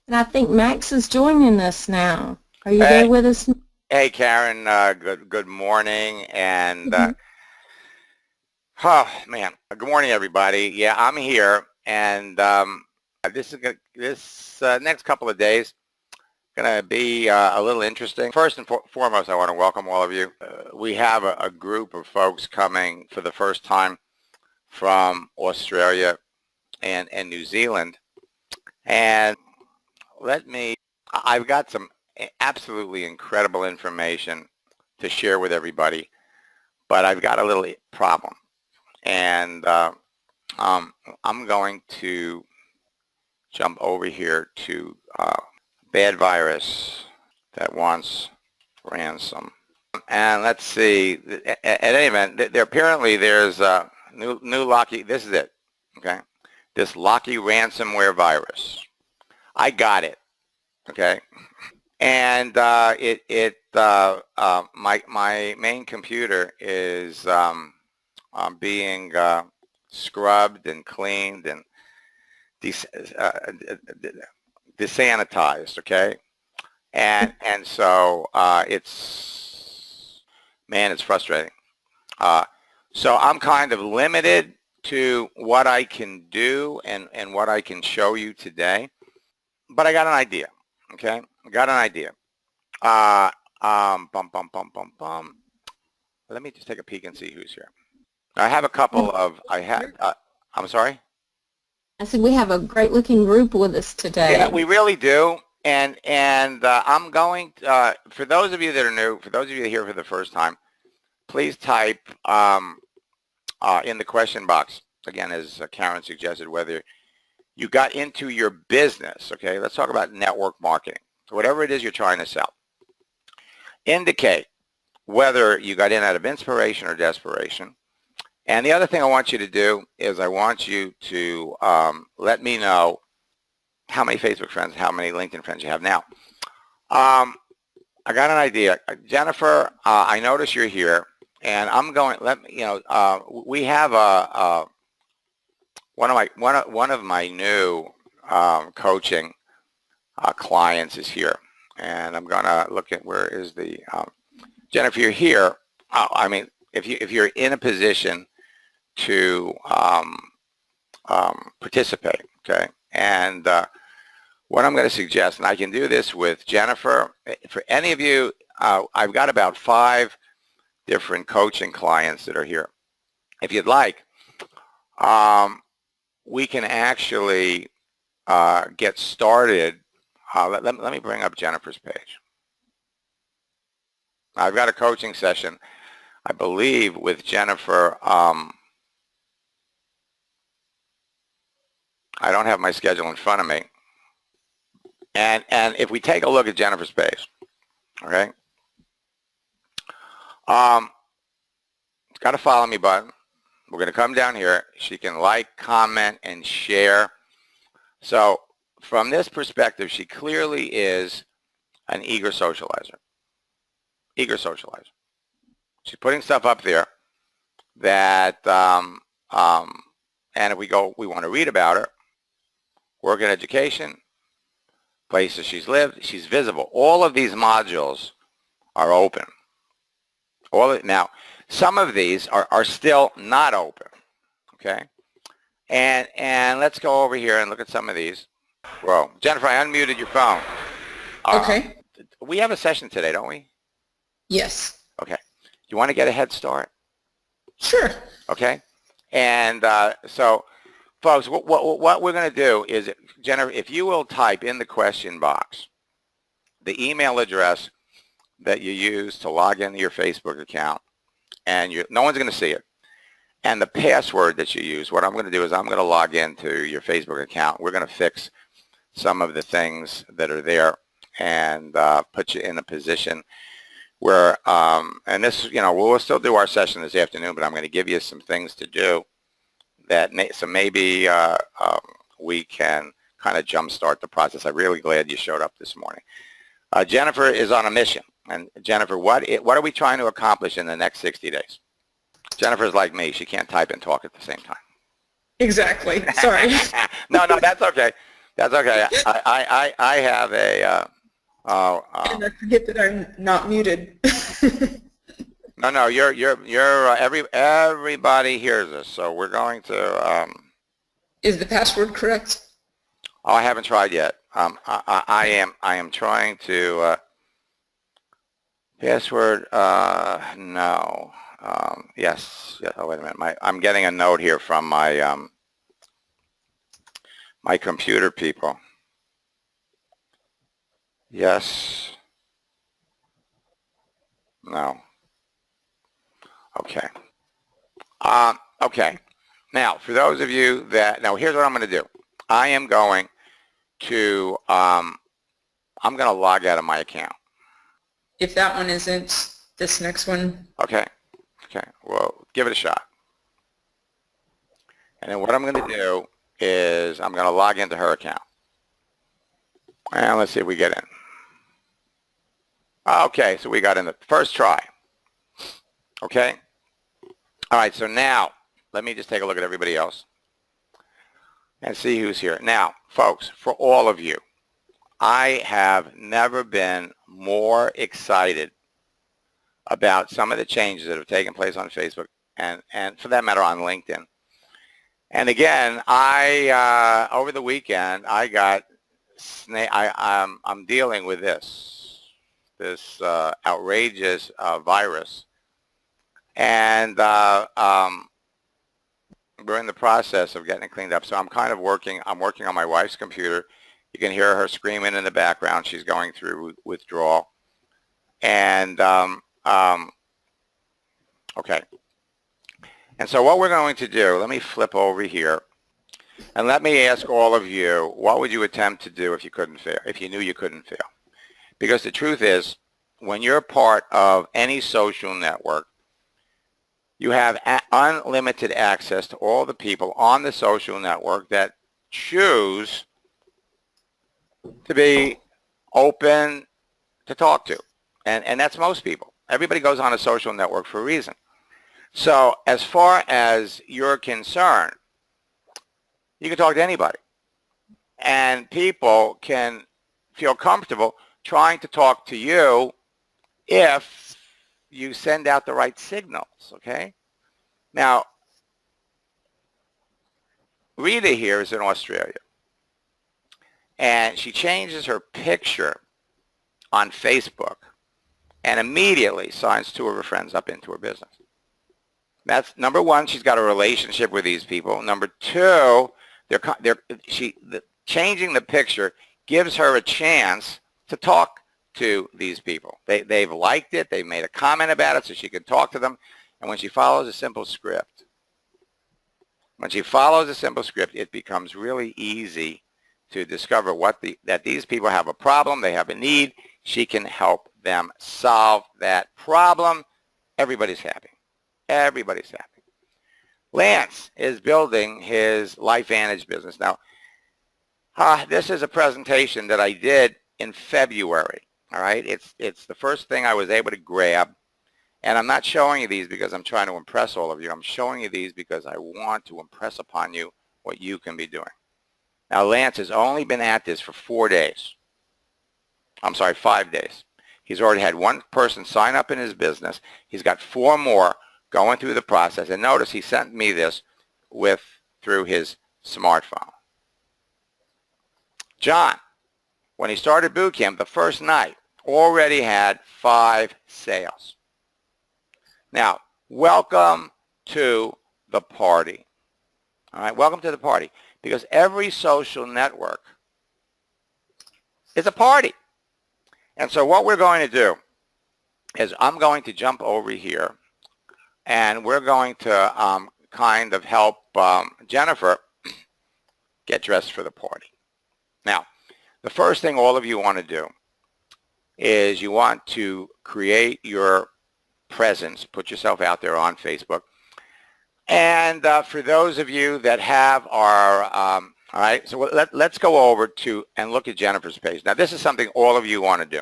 And I think Max is joining us now. Are you Hey, there with us? hey, Karen. Good morning, and Mhm. oh man, good morning, everybody. Yeah, I'm here, and this next couple of days gonna be a little interesting. First and foremost, I want to welcome all of you. We have a group of folks coming for the first time from Australia and New Zealand, and let me. I've got some absolutely incredible information to share with everybody, but I've got a little problem, and um, I'm going to jump over here to bad virus that wants ransom. And let's see. At any event, there apparently there's a new Locky. This is it. Okay, this Locky ransomware virus. I got it. Okay, and my main computer is being scrubbed and cleaned and des- uh, desanitized, okay? And so it's frustrating. Uh, so I'm kind of limited to what I can do and what I can show you today, but I got an idea, okay? I got an idea. Uh, bum, bum, bum, bum, bum. Let me just take a peek and see who's here. I have a couple of, I'm sorry? I said we have a great-looking group with us Yeah, today. we really do. And I'm going to, for those of you that are new, for those of you that are here for the first time, please type in the question box, again, as Karen suggested, whether you got into your business, okay? Let's talk about network marketing. So whatever it is you're trying to sell, indicate whether you got in out of inspiration or desperation. And the other thing I want you to do is I want you to let me know how many Facebook friends, how many LinkedIn friends you have now. I got an idea. Jennifer, I notice you're here, and I'm going, we have one of my new coaching clients is here. And I'm going to look at where is the, Jennifer, you're here. I mean, if you're in a position to participate, okay? And what I'm going to suggest, and I can do this with Jennifer, for any of you, I've got about 5 different coaching clients that are here. If you'd like, we can actually get started. Let me bring up Jennifer's page. I've got a coaching session, I believe, with Jennifer. I don't have my schedule in front of me. And if we take a look at Jennifer's page, okay, it's got a follow me button. We're going to come down here. She can like, comment, and share. So from this perspective, she clearly is an eager socializer. Eager socializer. She's putting stuff up there that, and if we want to read about her, work in education, places she's lived, she's visible. All of these modules are open. Now, some of these are still not open, okay? And let's go over here and look at some of these. Whoa, Jennifer, I unmuted your phone. Uh, Okay. we have a session today, don't we? Yes. Okay. You want to get a head start? Sure. Okay. And so, folks, what we're going to do is, Jennifer, if you will type in the question box the email address that you use to log into your Facebook account, and no one's going to see it, and the password that you use, what I'm going to do is I'm going to log into your Facebook account. We're going to fix some of the things that are there and put you in a position where, and this, we'll still do our session this afternoon, but I'm going to give you some things to do that maybe we can kind of jumpstart the process. I'm really glad you showed up this morning. Jennifer is on a mission. And Jennifer, what are we trying to accomplish in the next 60 days? Jennifer's like me. She can't type and talk at the same time. Exactly. Sorry. No, that's okay. That's okay. I have a, And I forget that I'm not muted. no, everybody hears us, so we're going to, Is the password correct? oh, I haven't tried yet. I am trying to, password, no. Yes, yeah, oh, wait a minute. I'm getting a note here from my, my computer people. Yes. No. Okay. Okay. Now, for those of you that, now here's what I'm going to do. I am going to, I'm going to log out of my account. If that one isn't, this next one. Okay. Okay. Well, give it a shot. And then what I'm going to do is I'm going to log into her account. And let's see if we get in. Okay, so we got in the first try. Okay? All right, so now let me just take a look at everybody else and see who's here. Now, folks, for all of you, I have never been more excited about some of the changes that have taken place on Facebook and for that matter on LinkedIn. And again, over the weekend, I got I'm dealing with this outrageous virus, and we're in the process of getting it cleaned up. So I'm kind of working on my wife's computer. You can hear her screaming in the background. She's going through withdrawal. And okay. And so what we're going to do, let me flip over here, and let me ask all of you, what would you attempt to do if you couldn't fail, if you knew you couldn't fail? Because the truth is, when you're part of any social network, you have unlimited access to all the people on the social network that choose to be open to talk to. And that's most people. Everybody goes on a social network for a reason. So as far as you're concerned, you can talk to anybody. And people can feel comfortable trying to talk to you if you send out the right signals, okay? Now, Rita here is in Australia. And she changes her picture on Facebook and immediately signs two of her friends up into her business. That's number one. She's got a relationship with these people. Number two, changing the picture gives her a chance to talk to these people. They've liked it. They've made a comment about it, so she can talk to them. And when she follows a simple script, it becomes really easy to discover that these people have a problem. They have a need. She can help them solve that problem. Everybody's happy. Everybody's happy. Lance is building his LifeVantage business. Now, this is a presentation that I did in February. All right, it's the first thing I was able to grab, and I'm not showing you these because I'm trying to impress all of you. I'm showing you these because I want to impress upon you what you can be doing. Now, Lance has only been at this for 4 days. I'm sorry, 5 days. He's already had one person sign up in his business. He's got 4 more going through the process. And notice he sent me this through his smartphone. John, when he started boot camp the first night, already had 5 sales. Now, welcome to the party. All right, welcome to the party. Because every social network is a party. And so what we're going to do is I'm going to jump over here, and we're going to kind of help Jennifer get dressed for the party. Now, the first thing all of you want to do is you want to create your presence, put yourself out there on Facebook. And for those of you that have our, all right, so let's go over to and look at Jennifer's page. Now, this is something all of you want to do.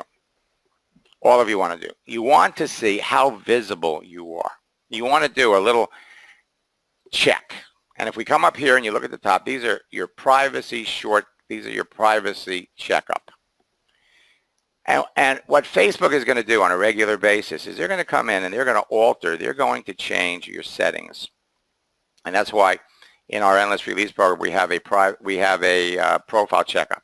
All of you want to do. You want to see how visible you are. You want to do a little check. And if we come up here and you look at the top, these are your privacy short, These are your privacy checkup. And what Facebook is going to do on a regular basis is they're going to come in and they're going to change your settings. And that's why in our Endless Release program we have a profile checkup.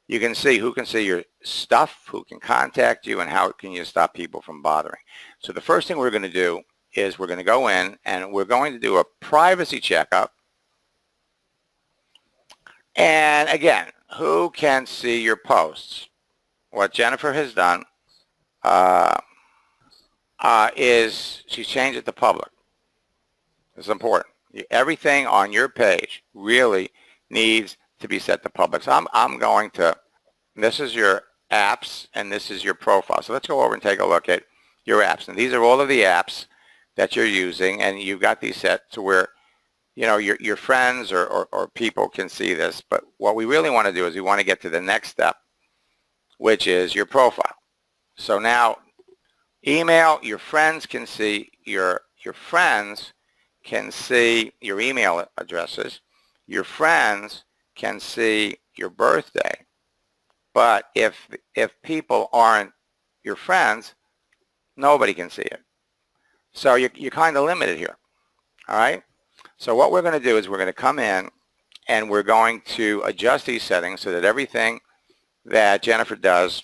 You can see who can see your stuff, who can contact you, and how can you stop people from bothering. So the first thing we're going to do is we're going to go in and we're going to do a privacy checkup. And again, who can see your posts? What Jennifer has done is she's changed it to public. It's important. Everything on your page really needs to be set to public. So I'm going to, this is your apps and this is your profile. So let's go over and take a look at your apps. And these are all of the apps that you're using, and you've got these set to where, you know, your friends or people can see this. But what we really want to do is we want to get to the next step, which is your profile. So now email, your friends can see your friends can see your email addresses. Your friends can see your birthday. But if people aren't your friends, nobody can see it. So you're kind of limited here. All right? So what we're going to do is we're going to come in and we're going to adjust these settings so that everything that Jennifer does,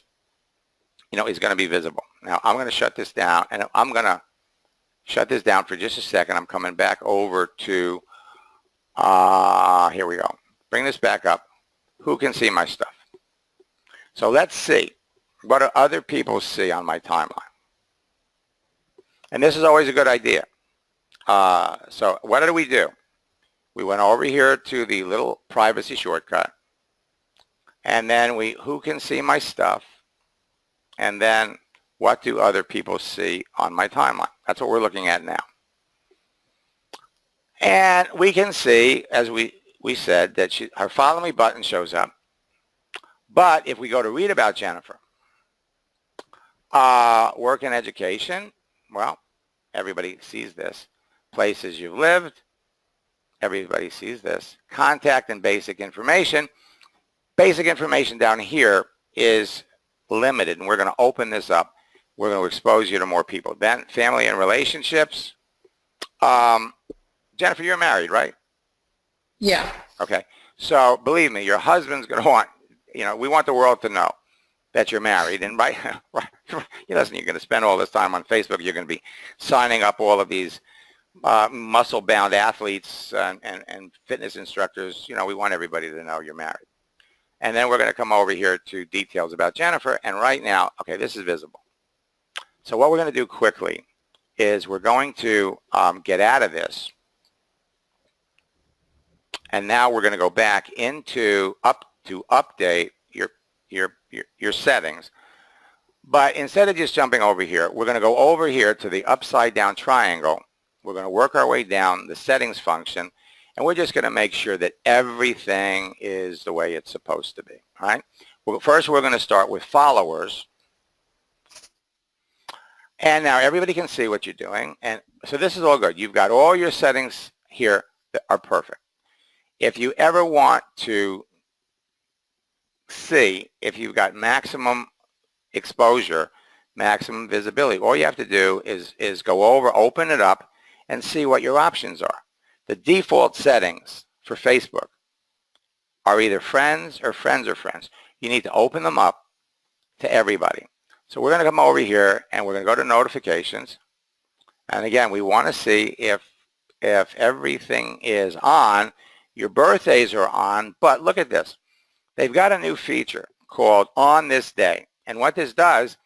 you know, is going to be visible. Now I'm going to shut this down, and I'm going to shut this down for just a second. I'm coming back over to, here we go. Bring this back up. Who can see my stuff? So let's see. What do other people see on my timeline? And this is always a good idea. So what did we do? We went over here to the little privacy shortcut. And then who can see my stuff? And then what do other people see on my timeline? That's what we're looking at now. And we can see, as we said, that her follow me button shows up. But if we go to read about Jennifer, work and education, well, everybody sees this. Places you've lived, everybody sees this. Contact and basic information. Basic information down here is limited, and we're going to open this up. We're going to expose you to more people. Then family and relationships. Jennifer, you're married, right? Yeah. Okay. So believe me, your husband's going to want, you know, we want the world to know that you're married. And right, listen, you're going to spend all this time on Facebook. You're going to be signing up all of these muscle-bound athletes and fitness instructors. You know, we want everybody to know you're married. And then we're going to come over here to details about Jennifer. And right now, okay, this is visible. So what we're going to do quickly is we're going to get out of this. And now we're going to go back into update your settings. But instead of just jumping over here, we're going to go over here to the upside down triangle. We're going to work our way down the settings function, and we're just going to make sure that everything is the way it's supposed to be. All right? Well, first we're going to start with followers. And now everybody can see what you're doing. And so this is all good. You've got all your settings here that are perfect. If you ever want to see if you've got maximum exposure, maximum visibility, all you have to do is go over, open it up, and see what your options are. The default settings for Facebook are either friends or friends or friends. You need to open them up to everybody. So we're going to come over here and we're going to go to notifications. And again, we want to see if everything is on. Your birthdays are on, but look at this. They've got a new feature called On This Day. And what this does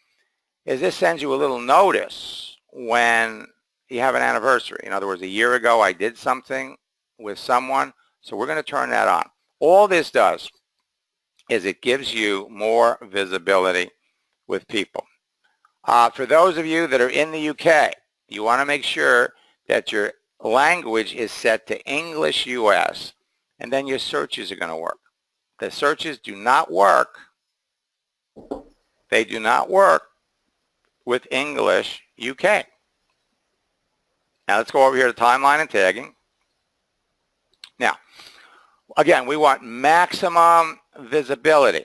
is this sends you a little notice when you have an anniversary. In other words, a year ago I did something with someone, so we're going to turn that on. All this does is it gives you more visibility with people. For those of you that are in the UK, you want to make sure that your language is set to English US, and then your searches are going to work. The searches do not work. They do not work with English UK. Now let's go over here to timeline and tagging. Now, Again, we want maximum visibility.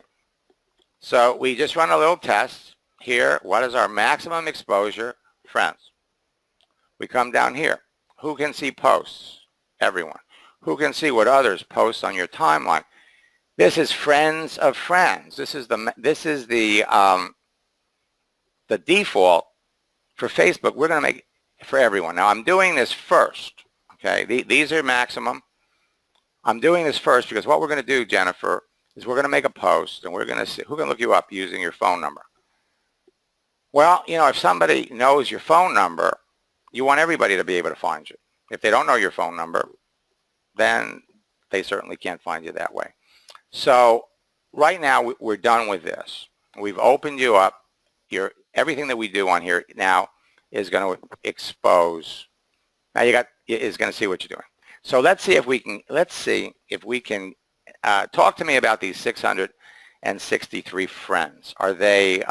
So we just run a little test here. What is our maximum exposure? Friends. We come down here. Who can see posts? Everyone. Who can see what others post on your timeline? This is friends of friends. This is the default for Facebook. We're going to make it for everyone. Now I'm doing this first. Okay, these are maximum. I'm doing this first because what we're going to do, Jennifer, is we're going to make a post and we're going to see who can look you up using your phone number. Well, you know, if somebody knows your phone number, you want everybody to be able to find you. If they don't know your phone number, then they certainly can't find you that way. So right now we're done with this. We've opened you up. Everything that we do on here now is going to expose. Now is going to see what you're doing. So let's see if we can talk to me about these 663 friends. Are they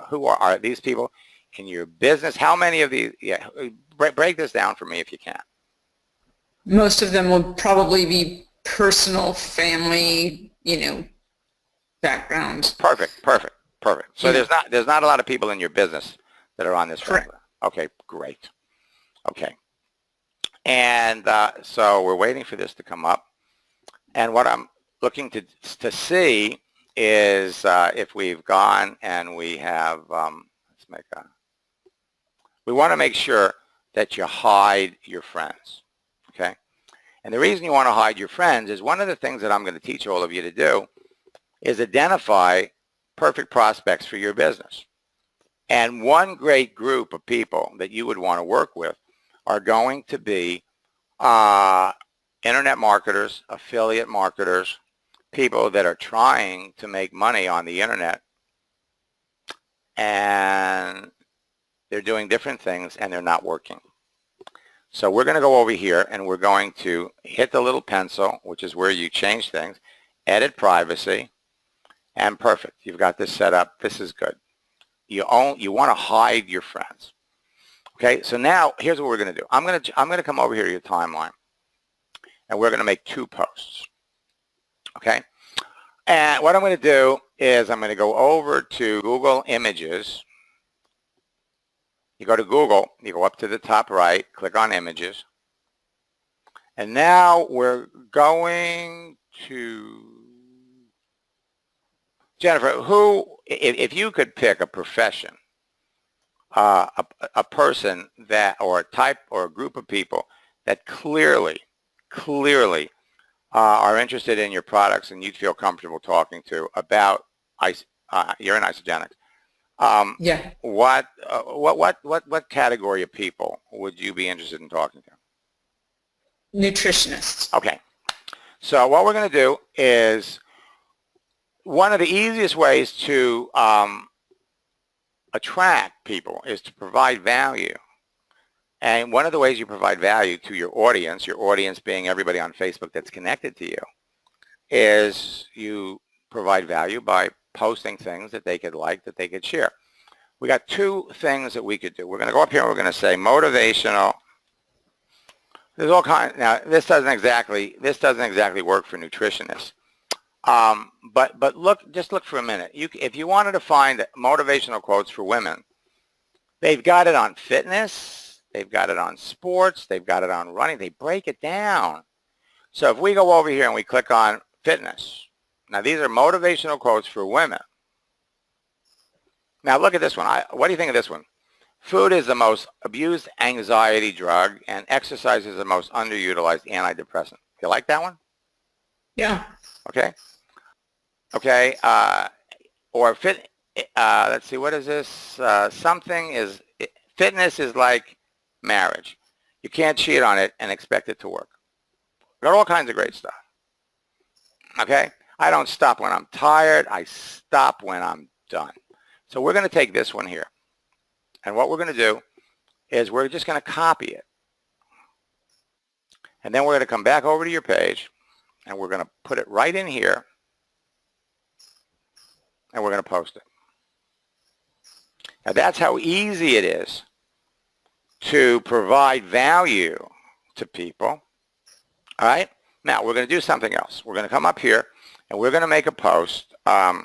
who are these people in your business? How many of these? Yeah, break this down for me if you can. Most of them will probably be personal, family, background. Perfect. So yeah. there's not a lot of people in your business that are on this friend list. Okay, great. Okay. And so we're waiting for this to come up. And what I'm looking to see is if we've gone and we have, we want to make sure that you hide your friends, okay? And the reason you want to hide your friends is one of the things that I'm going to teach all of you to do is identify perfect prospects for your business. And one great group of people that you would want to work with are going to be internet marketers, affiliate marketers, people that are trying to make money on the internet, and they're doing different things and they're not working. So we're going to go over here and we're going to hit the little pencil, which is where you change things, edit privacy, and perfect. You've got this set up. This is good. You want to hide your friends. Okay, so now here's what we're going to do. I'm going to come over here to your timeline, and we're going to make 2 posts. Okay, and what I'm going to do is I'm going to go over to Google Images. You go to Google, you go up to the top right, click on Images, and now we're going to Jennifer. If you could pick a profession, a person that, or a type or a group of people that clearly are interested in your products and you'd feel comfortable talking to about urine isogenics. Yeah. What category of people would you be interested in talking to? Nutritionists. Okay. So what we're going to do is one of the easiest ways to attract people is to provide value. And one of the ways you provide value to your audience being everybody on Facebook that's connected to you, is you provide value by posting things that they could like, that they could share. We got 2 things that we could do. We're going to go up here and we're going to say motivational. There's all kinds. Now this doesn't exactly work for nutritionists. But just look for a minute. If you wanted to find motivational quotes for women, they've got it on fitness, they've got it on sports, they've got it on running. They break it down. So if we go over here and we click on fitness, now these are motivational quotes for women. Now look at this one. What do you think of this one? Food is the most abused anxiety drug, and exercise is the most underutilized antidepressant. You like that one? Yeah. Okay. Okay. Let's see. What is this? Fitness is like marriage. You can't cheat on it and expect it to work. Got all kinds of great stuff. Okay. I don't stop when I'm tired. I stop when I'm done. So we're going to take this one here. And what we're going to do is we're just going to copy it. And then we're going to come back over to your page and we're going to put it right in here and we're going to post it. Now that's how easy it is to provide value to people. All right? Now, we're going to do something else. We're going to come up here, and we're going to make a post. Now,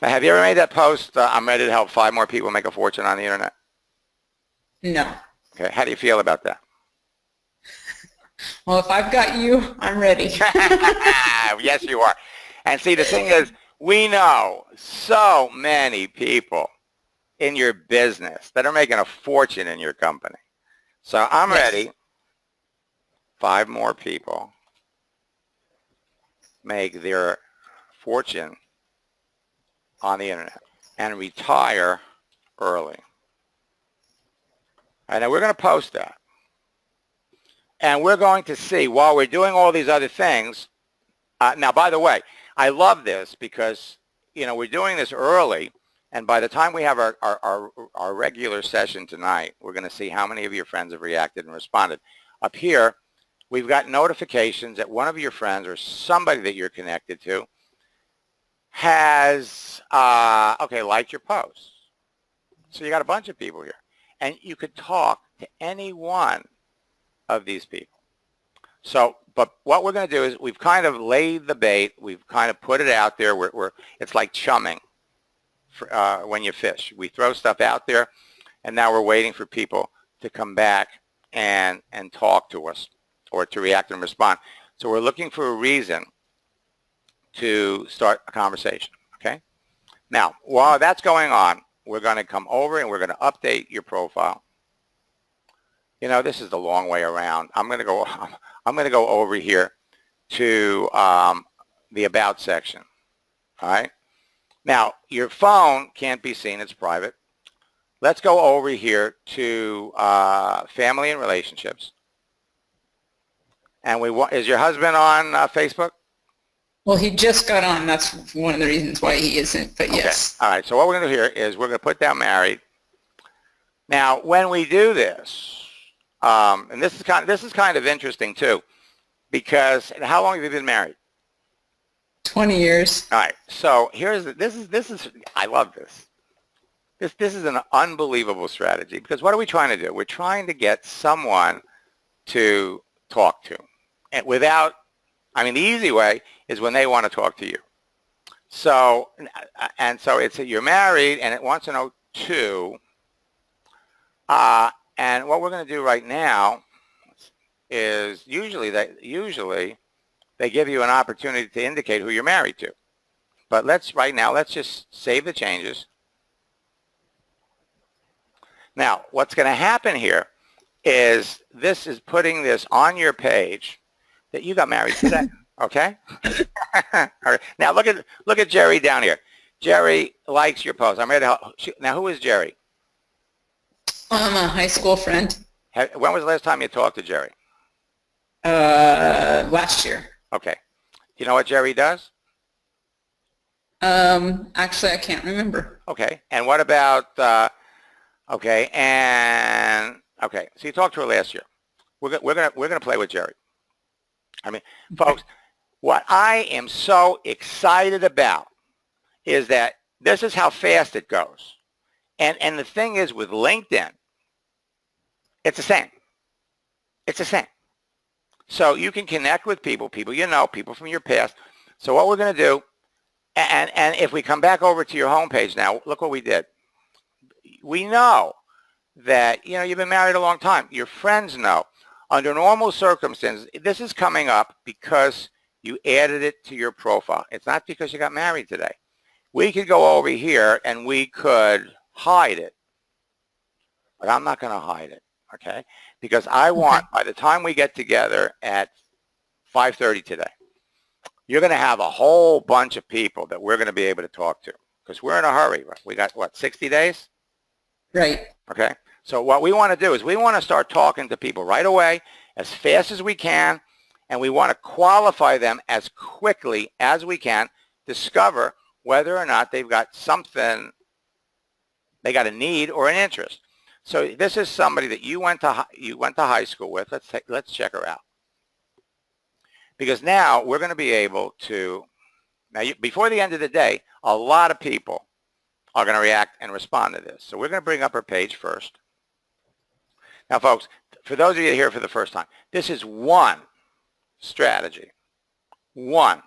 have you ever made that post, I'm ready to help 5 more people make a fortune on the internet? No. Okay, how do you feel about that? Well, if I've got you, I'm ready. Yes, you are. And see, the thing is, we know so many people in your business that are making a fortune in your company. So I'm ready. 5 more people make their fortune on the internet and retire early. And then we're going to post that. And we're going to see, while we're doing all these other things, now, by the way, I love this because, you know, we're doing this early, and by the time we have our regular session tonight, we're going to see how many of your friends have reacted and responded. Up here, we've got notifications that one of your friends or somebody that you're connected to has, liked your post. So you got a bunch of people here. And you could talk to any one of these people. So, but what we're going to do is we've kind of laid the bait. We've kind of put it out there. It's like chumming for, when you fish. We throw stuff out there, and now we're waiting for people to come back and talk to us or to react and respond. So we're looking for a reason to start a conversation, okay? Now, while that's going on, we're going to come over and we're going to update your profile. You know, this is the long way around. I'm going to go over here to the About section, all right? Now, your phone can't be seen. It's private. Let's go over here to Family and Relationships. And is your husband on Facebook? Well, he just got on. That's one of the reasons why he isn't, but yes. Okay. All right. So what we're going to do here is we're going to put down married. Now, when we do this, and this is kind of interesting too, because how long have you been married? 20 years. All right. So this is I love this. This is an unbelievable strategy, because what are we trying to do? We're trying to get someone to talk to, and without, I mean, the easy way is when they want to talk to you. So, and so it's you're married and it wants to know too. And what we're going to do right now is usually they give you an opportunity to indicate who you're married to. But let's just save the changes. Now, what's going to happen here is this is putting this on your page that you got married today. Okay? All right. Now look at Jerry down here. Jerry likes your post. I'm ready to help. Now, who is Jerry? I'm a high school friend. When was the last time you talked to Jerry? Last year. Okay. You know what Jerry does? Actually, I can't remember. Okay. And what about, so you talked to her last year. We're gonna play with Jerry. I mean, folks, what I am so excited about is that this is how fast it goes. And the thing is, with LinkedIn, it's the same. It's the same. So you can connect with people you know, people from your past. So what we're going to do, and if we come back over to your homepage now, look what we did. We know that, you know, you've been married a long time. Your friends know. Under normal circumstances, this is coming up because you added it to your profile. It's not because you got married today. We could go over here and we could hide it. But I'm not going to hide it, okay? Because I want, by the time we get together at 5:30 today, you're going to have a whole bunch of people that we're going to be able to talk to. Because we're in a hurry. We got, 60 days? Right. Okay? So what we want to do is we want to start talking to people right away, as fast as we can, and we want to qualify them as quickly as we can, discover whether or not they've got something, they got a need or an interest. So this is somebody that you went to high school with. Let's check her out. Because now we're going to be able to, before the end of the day, a lot of people are going to react and respond to this. So we're going to bring up her page first. Now, folks, for those of you here for the first time, this is one strategy. One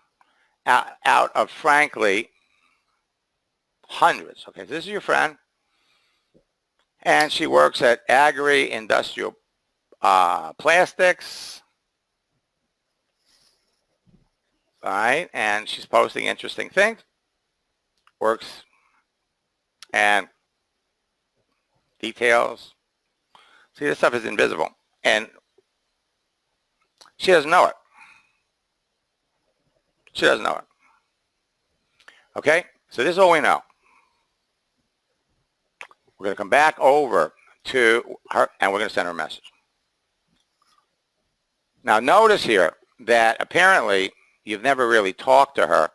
out of, frankly, hundreds. Okay, this is your friend, and she works at Agri-Industrial Plastics. All right, and she's posting interesting things, works, and details. See, this stuff is invisible, and she doesn't know it. She doesn't know it. Okay, so this is all we know. We're going to come back over to her, and we're going to send her a message. Now, notice here that apparently you've never really talked to her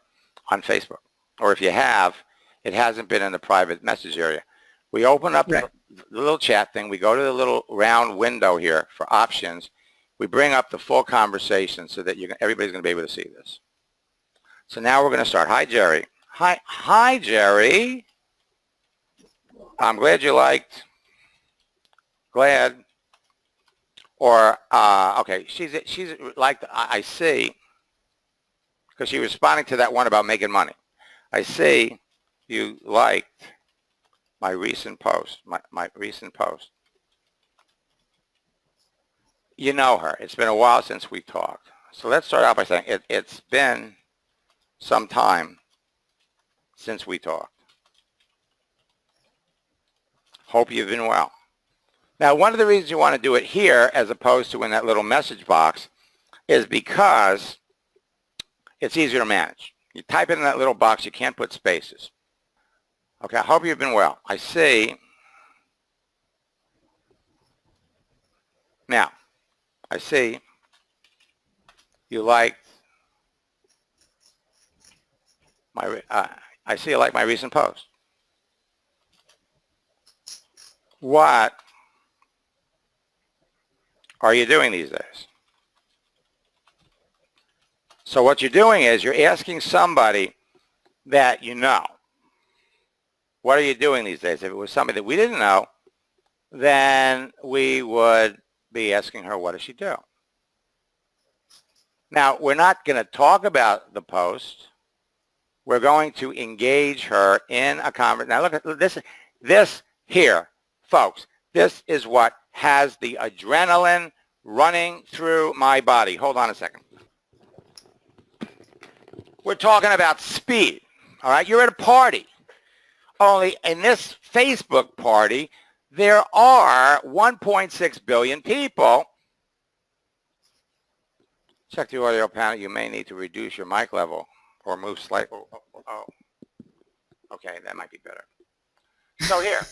on Facebook. Or if you have, it hasn't been in the private message area. We open up the little chat thing. We go to the little round window here for options. We bring up the full conversation so that everybody's going to be able to see this. So now we're going to start. Hi, Jerry. Hi, Jerry. I'm glad you liked. Glad. Or, okay, she's like, I see, because she was responding to that one about making money. I see you liked my recent post, my recent post. You know her. It's been a while since we talked. So let's start out by saying it's been some time since we talked. Hope you've been well. Now, one of the reasons you want to do it here as opposed to in that little message box is because it's easier to manage. You type it in that little box, you can't put spaces. Okay, I hope you've been well. I see. Now, I see you liked my, I see you like my recent post. What are you doing these days? So what you're doing is you're asking somebody that you know, what are you doing these days? If it was somebody that we didn't know, then we would be asking her, what does she do? Now, we're not going to talk about the post. We're going to engage her in a conversation. Now, look at this here, folks. This is what has the adrenaline running through my body. Hold on a second. We're talking about speed, all right? You're at a party. Only in this Facebook party, there are 1.6 billion people. Check the audio panel. You may need to reduce your mic level or move slightly. Oh. Okay, that might be better. So here.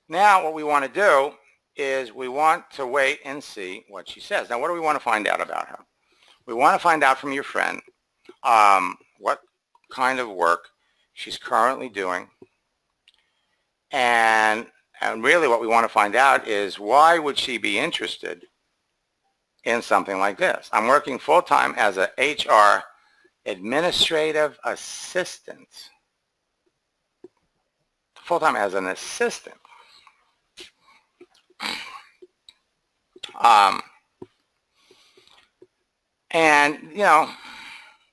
Now what we want to do is we want to wait and see what she says. Now, what do we want to find out about her? We want to find out from your friend what kind of work she's currently doing. And really what we want to find out is why would she be interested in something like this? I'm working full-time as a HR administrative assistant. Full-time as an assistant. And, you know,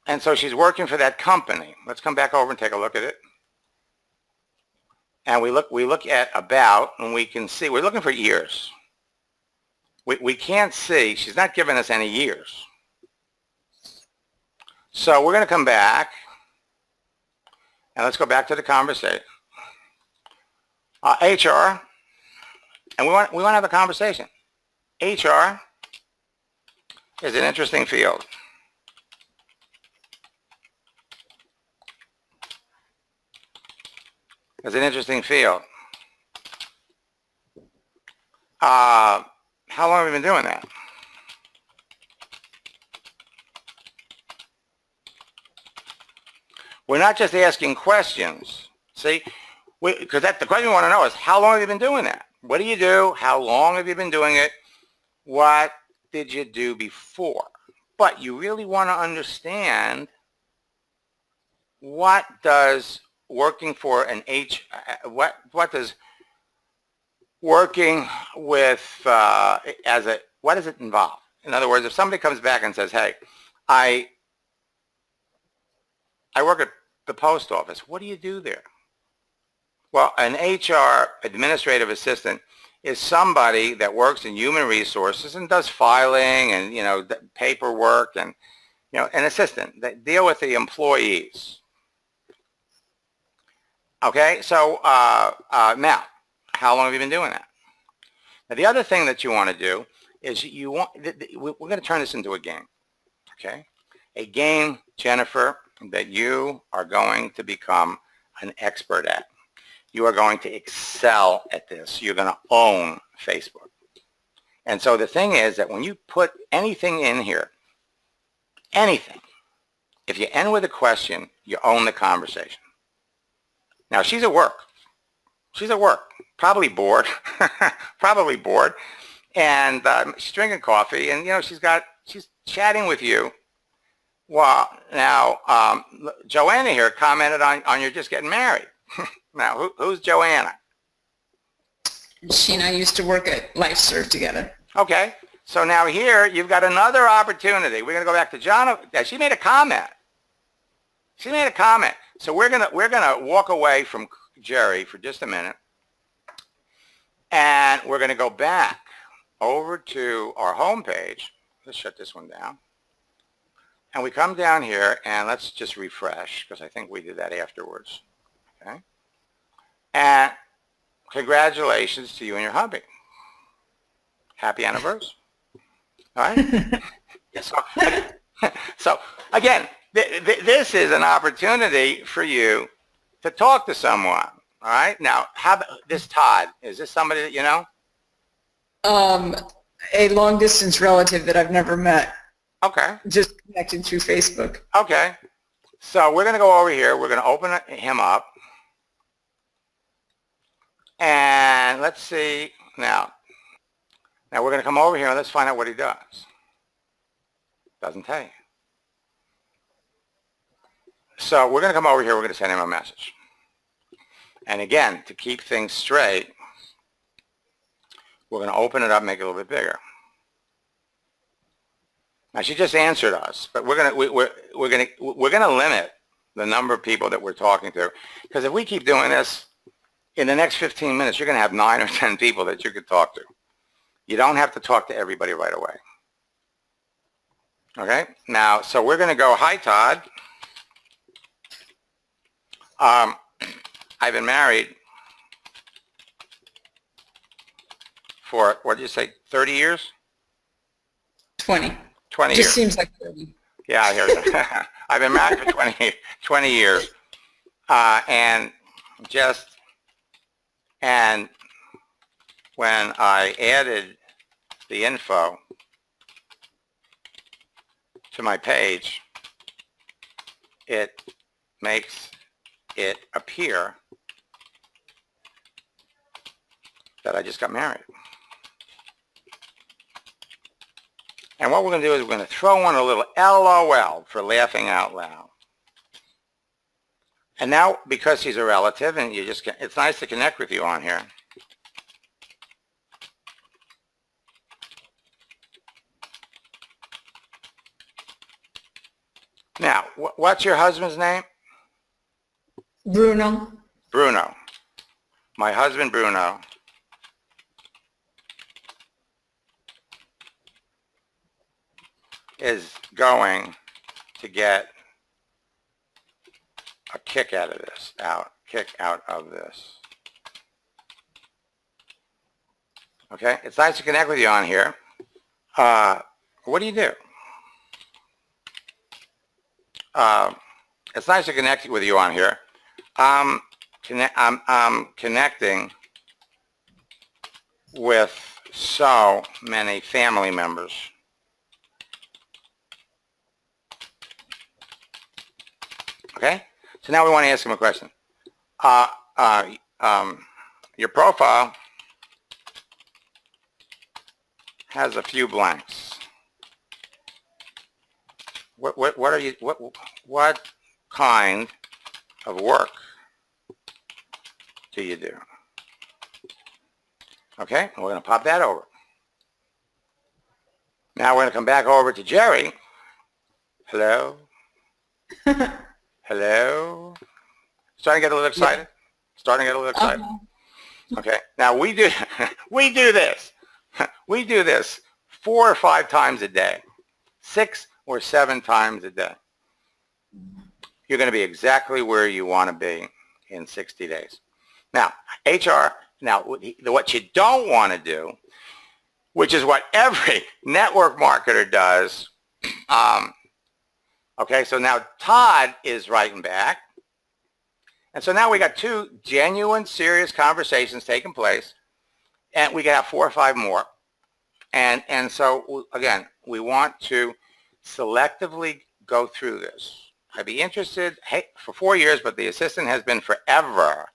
and so she's working for that company. Let's come back over and take a look at it. And we look at about, and we can see, we're looking for years. We can't see, she's not giving us any years. So we're going to come back, and let's go back to the conversation. HR, and we want to have a conversation. HR is an interesting field. It's an interesting field. How long have you been doing that? We're not just asking questions. See, because the question we want to know is, how long have you been doing that? What do you do? How long have you been doing it? What did you do before? But you really want to understand, what does working for an what does working with what does it involve? In other words, if somebody comes back and says, hey, I work at the post office, what do you do there? Well, an HR administrative assistant is somebody that works in human resources and does filing and, paperwork and, an assistant that deal with the employees. Okay, so now, how long have you been doing that? Now, the other thing that you want to do is we're going to turn this into a game, okay? A game, Jennifer, that you are going to become an expert at. You are going to excel at this. You're going to own Facebook. And so the thing is that when you put anything in here, anything, if you end with a question, you own the conversation. Now, she's at work. She's at work, probably bored, probably bored. And she's drinking coffee, and, she's chatting with you. Well, now, Joanna here commented on your just getting married. Now, who's Joanna? She and I used to work at LifeServe together. Okay. So now here, you've got another opportunity. We're going to go back to John. She made a comment. She made a comment. So we're gonna walk away from Jerry for just a minute, and we're going to go back over to our home page. Let's shut this one down. And we come down here, and let's just refresh, because I think we did that afterwards. Okay? And congratulations to you and your hubby. Happy anniversary. All right? Yes. So again, this is an opportunity for you to talk to someone. All right? Now, how about this Todd? Is this somebody that you know? A long-distance relative that I've never met. Okay. Just connected through Facebook. Okay. So we're going to go over here. We're going to open him up. And let's see. Now we're going to come over here and let's find out what he does. Doesn't tell you. So we're going to come over here. We're going to send him a message. And again, to keep things straight, we're going to open it up, make it a little bit bigger. Now she just answered us, but we're going to limit the number of people that we're talking to, because if we keep doing this, in the next 15 minutes, you're going to have 9 or 10 people that you could talk to. You don't have to talk to everybody right away. Okay? Now, so we're going to go, hi, Todd. I've been married for, what did you say, 30 years? 20. 20 Just years. seems like 30. Yeah, I hear that. I've been married for 20 years. And when I added the info to my page, it makes it appear that I just got married. And what we're going to do is we're going to throw in a little LOL for laughing out loud. And now, because he's a relative, and it's nice to connect with you on here. Now, what's your husband's name? Bruno. Bruno. My husband, Bruno, is going to get a kick out of this, kick out of this. Okay, it's nice to connect with you on here. What do you do? It's nice to connect with you on here. I'm connecting with so many family members. Okay? So now we want to ask him a question. Your profile has a few blanks. What kind of work do you do? Okay, and we're going to pop that over. Now we're going to come back over to Jerry. Hello? Hello? Starting to get a little excited? Yeah. Starting to get a little excited? Okay. Now we do we do this. We do this 4 or 5 times a day. 6 or 7 times a day. You're going to be exactly where you want to be in 60 days. Now, HR, what you don't want to do, which is what every network marketer does. Okay, so now Todd is writing back. And so now we got 2 genuine, serious conversations taking place. And we can have 4 or 5 more. And so, again, we want to selectively go through this. I'd be interested, hey, for 4 years, but the assistant has been forever.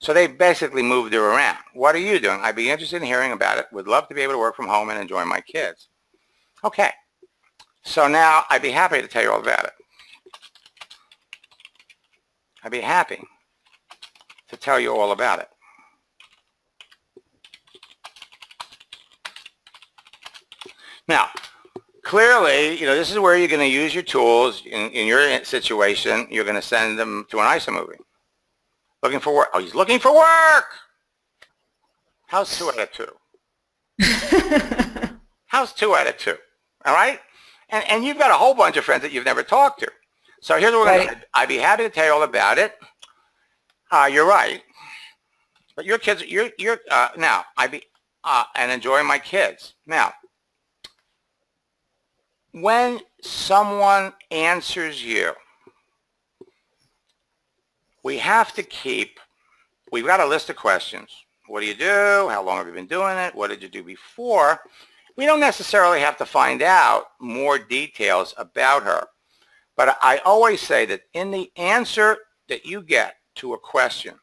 So they basically moved her around. What are you doing? I'd be interested in hearing about it. Would love to be able to work from home and enjoy my kids. Okay. So now I'd be happy to tell you all about it. I'd be happy to tell you all about it. Now, clearly, this is where you're going to use your tools. In your situation, you're going to send them to an ISA movie. Looking for work. Oh, he's looking for work! How's 2 out of 2? How's 2 out of 2? All right? And you've got a whole bunch of friends that you've never talked to. So here's what we're going to do. I'd be happy to tell you all about it. You're right. But your kids, now, and enjoy my kids. Now, when someone answers you, we've got a list of questions. What do you do? How long have you been doing it? What did you do before? We don't necessarily have to find out more details about her. But I always say that in the answer that you get to a question,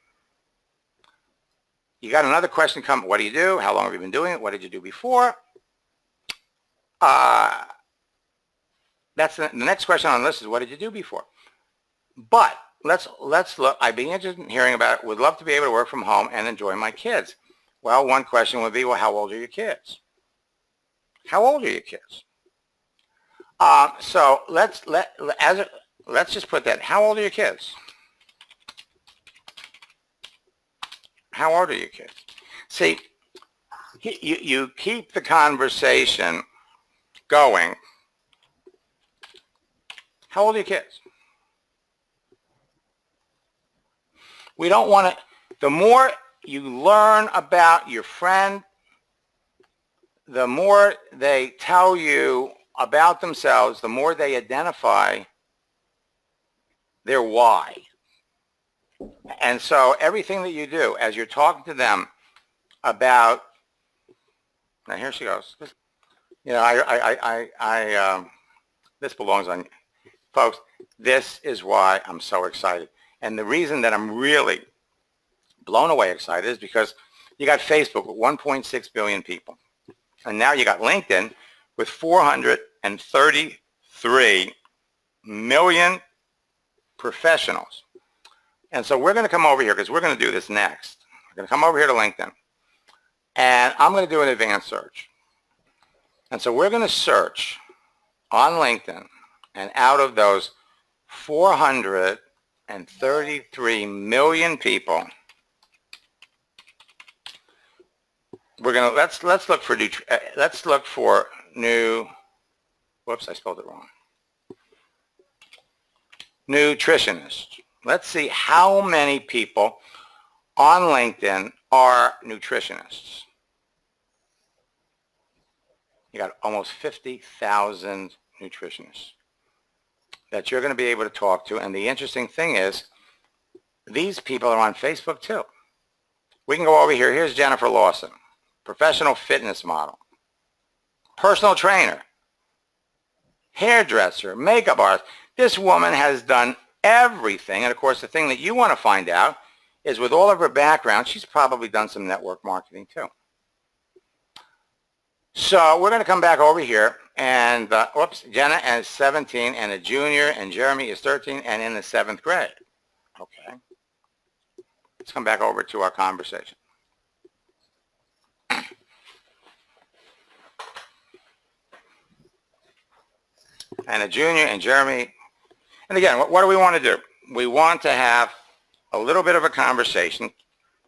you got another question come, what do you do? How long have you been doing it? What did you do before? That's the next question on the list is what did you do before? But let's look. I'd be interested in hearing about it. Would love to be able to work from home and enjoy my kids. Well, one question would be, well, how old are your kids? How old are your kids? So let's just put that. How old are your kids? How old are your kids? See, you keep the conversation going. How old are your kids? We don't want to, the more you learn about your friend, the more they tell you about themselves, the more they identify their why. And so everything that you do as you're talking to them about, now here she goes. This belongs on, folks, this is why I'm so excited. And the reason that I'm really blown away excited is because you got Facebook with 1.6 billion people. And now you got LinkedIn with 433 million professionals. And so we're going to come over here because we're going to do this next. We're going to come over here to LinkedIn. And I'm going to do an advanced search. And so we're going to search on LinkedIn. And out of those 433 million people, we're going to let's look for new. Whoops, I spelled it wrong. Nutritionists. Let's see how many people on LinkedIn are nutritionists. You got almost 50,000 nutritionists that you're going to be able to talk to. And the interesting thing is, these people are on Facebook too. We can go over here. Here's Jennifer Lawson, professional fitness model, personal trainer, hairdresser, makeup artist. This woman has done everything. And of course, the thing that you want to find out is with all of her background, she's probably done some network marketing too. So we're going to come back over here, and Jenna is 17 and a junior, and Jeremy is 13 and in the 7th grade. Okay. Let's come back over to our conversation. and a junior, and Jeremy. And again, what do we want to do? We want to have a little bit of a conversation.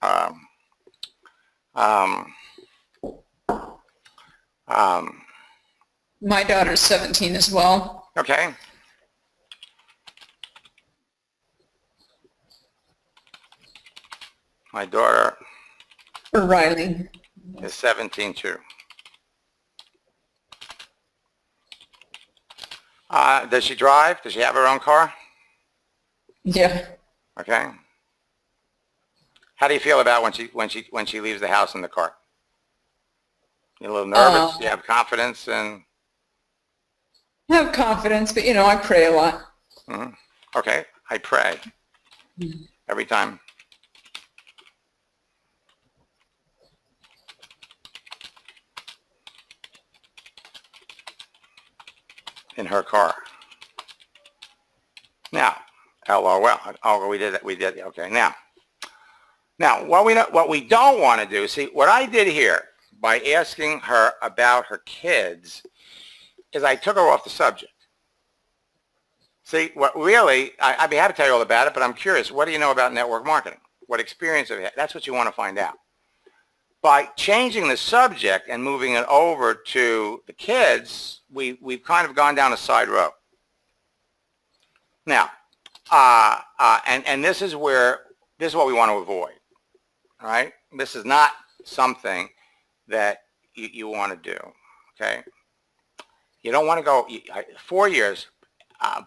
Um, um, My daughter's 17 as well. okay. My daughter Or Riley. is 17 too. Does she drive? Does she have her own car? Yeah. Okay. How do you feel about when she leaves the house in the car? You a little nervous? You have confidence and I have confidence, but I pray a lot. mm-hmm. Okay. I pray every time. In her car. Now, LOL. Oh, we did it. We did. Okay. Now, what we don't want to do. See, what I did here by asking her about her kids is I took her off the subject. See, what really, I'd be happy to tell you all about it, but I'm curious. What do you know about network marketing? What experience have you had? That's what you want to find out. By changing the subject and moving it over to the kids, we've kind of gone down a side road. Now, and this is what we want to avoid. All right, this is not something that you want to do. Okay, you don't want to go 4 years,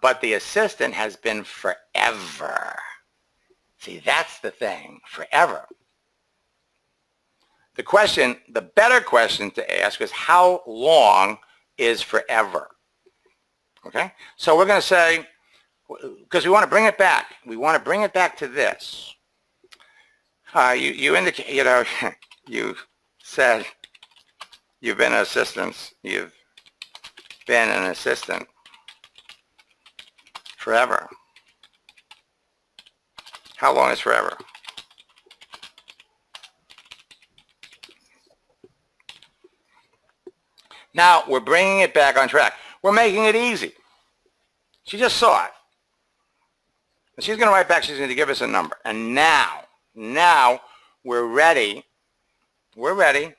but the assistant has been forever. See, that's the thing, forever. The better question to ask is how long is forever? Okay? So we're going to say, because we want to bring it back. We want to bring it back to this. You indicate, you said you've been an assistant. You've been an assistant forever. How long is forever? Now, we're bringing it back on track. We're making it easy. She just saw it. And she's going to write back. She's going to give us a number. And now we're ready. We're ready.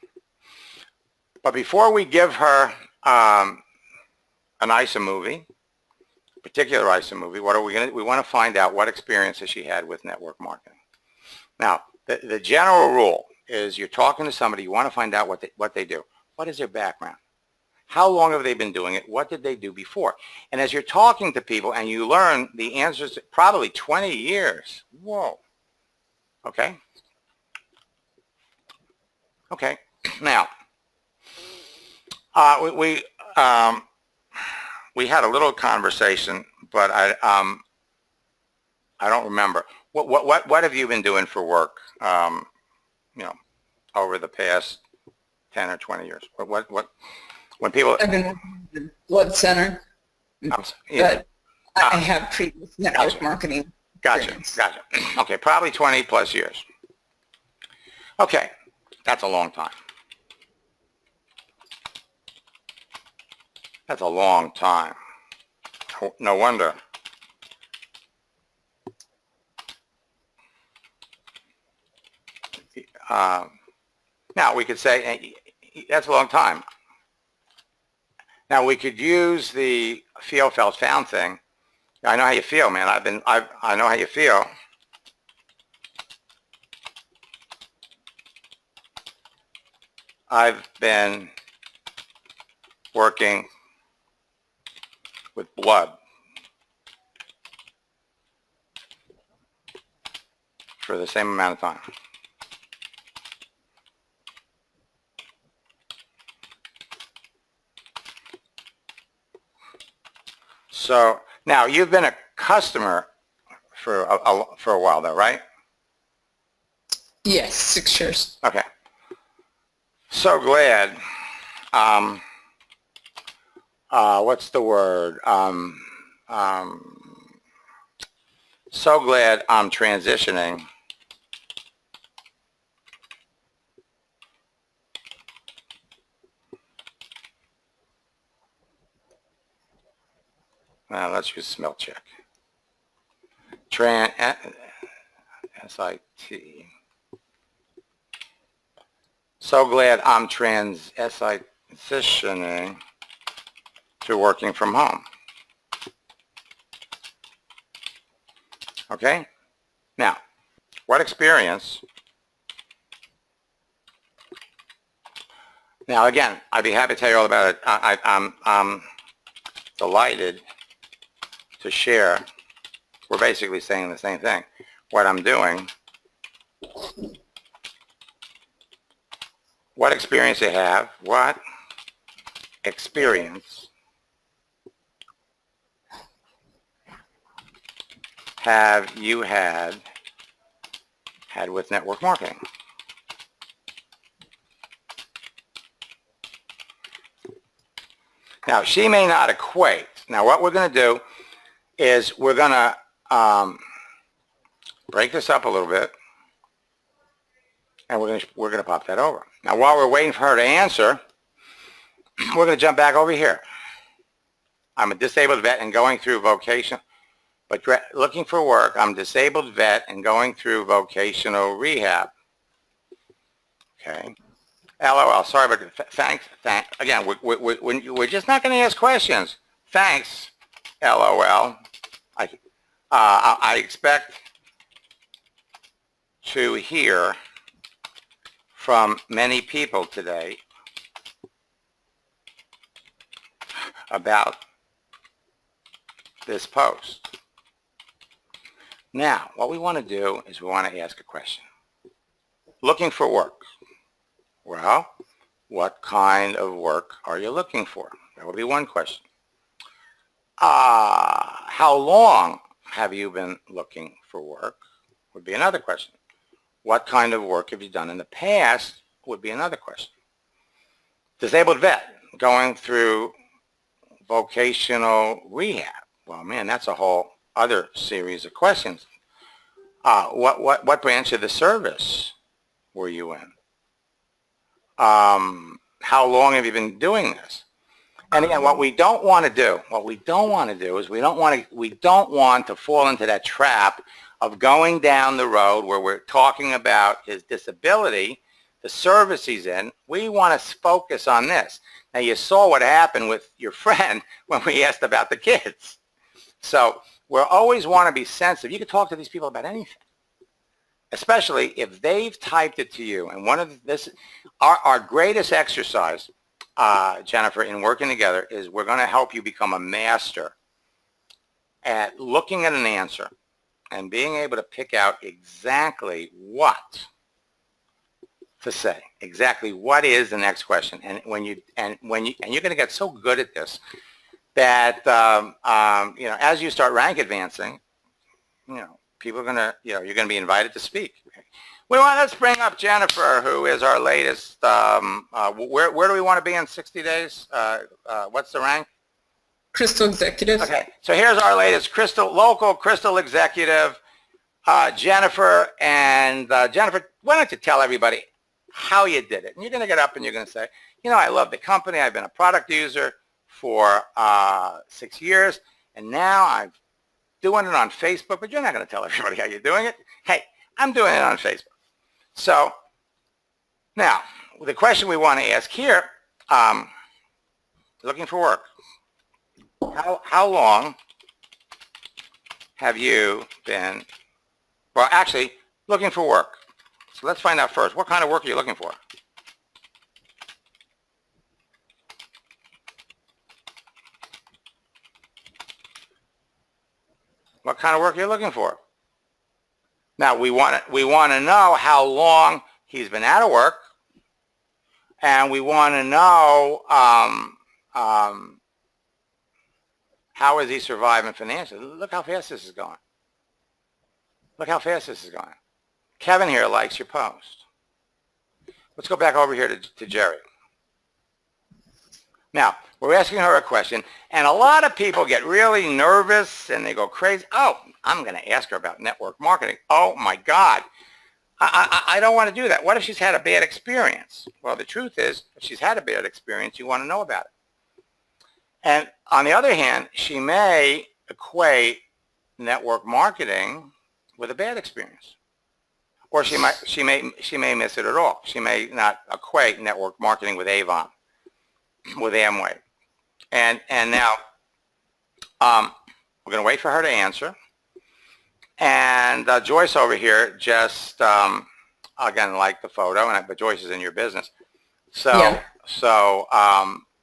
But before we give her an ISA movie, a particular ISA movie, what are we going to do? We want to find out what experiences she had with network marketing. Now, the general rule is you're talking to somebody, you want to find out what they do. What is their background? How long have they been doing it? What did they do before? And as you're talking to people and you learn the answers, probably 20 years. Whoa. Okay. Okay. Now, we had a little conversation, but I don't remember. What have you been doing for work? Over the past 10 or 20 years. What? When people, I've been working in the blood center, but I have previous network marketing experience. Gotcha. Okay, probably 20 plus years. Okay, that's a long time. That's a long time. No wonder. Now, we could say, that's a long time. Now we could use the feel, felt, found thing. I know how you feel, man. I know how you feel. I've been working with blood for the same amount of time. So now you've been a customer for a while, though, right? Yes, 6 years. Okay. So glad. What's the word? So glad I'm transitioning Well, let's use smell check. S-I-T. So glad I'm transitioning to working from home. Okay? Now, what experience? Now, again, I'd be happy to tell you all about it. I'm delighted to share. We're basically saying the same thing. What I'm doing, what experience you have, what experience have you had with network marketing? Now, she may not equate. Now, what we're going to do is we're going to break this up a little bit, and we're going to pop that over. Now, while we're waiting for her to answer, we're going to jump back over here. I'm a disabled vet and going through vocation, but looking for work. I'm a disabled vet and going through vocational rehab. Okay. LOL. Sorry, but thanks. Again, we're just not going to ask questions. Thanks. LOL. I expect to hear from many people today about this post. Now, what we want to do is we want to ask a question. Looking for work. Well, what kind of work are you looking for? That would be one question. How long have you been looking for work? Would be another question. What kind of work have you done in the past? Would be another question. Disabled vet going through vocational rehab. Well, man, that's a whole other series of questions. What branch of the service were you in? How long have you been doing this? And again, what we don't want to do is we don't want to fall into that trap of going down the road where we're talking about his disability, the service he's in. We want to focus on this. Now, you saw what happened with your friend when we asked about the kids. So we always want to be sensitive. You can talk to these people about anything, especially if they've typed it to you. And one of this, our greatest exercise, Jennifer, in working together is we're going to help you become a master at looking at an answer and being able to pick out exactly what to say, exactly what is the next question. And you're going to get so good at this that as you start rank advancing, people are going to, you're going to be invited to speak. Let's bring up Jennifer, who is our latest, where do we want to be in 60 days? What's the rank? Crystal Executive. Okay, so here's our latest local Crystal Executive, Jennifer. And Jennifer, why don't you tell everybody how you did it? And you're going to get up and you're going to say, I love the company. I've been a product user for 6 years, and now I'm doing it on Facebook, but you're not going to tell everybody how you're doing it. Hey, I'm doing it on Facebook. So now, the question we want to ask here, looking for work. How long have you been, well, actually, looking for work? So let's find out first. What kind of work are you looking for? What kind of work are you looking for? Now, we want to know how long he's been out of work, and we want to know how is he surviving financially. Look how fast this is going. Look how fast this is going. Kevin here likes your post. Let's go back over here to Jerry. Now, we're asking her a question, and a lot of people get really nervous, and they go crazy. Oh, I'm going to ask her about network marketing. Oh, my God. I don't want to do that. What if she's had a bad experience? Well, the truth is, if she's had a bad experience, you want to know about it. And on the other hand, she may equate network marketing with a bad experience. Or she may miss it at all. She may not equate network marketing with Avon, with Amway. And now we're going to wait for her to answer. And Joyce over here just again liked the photo, but Joyce is in your business. So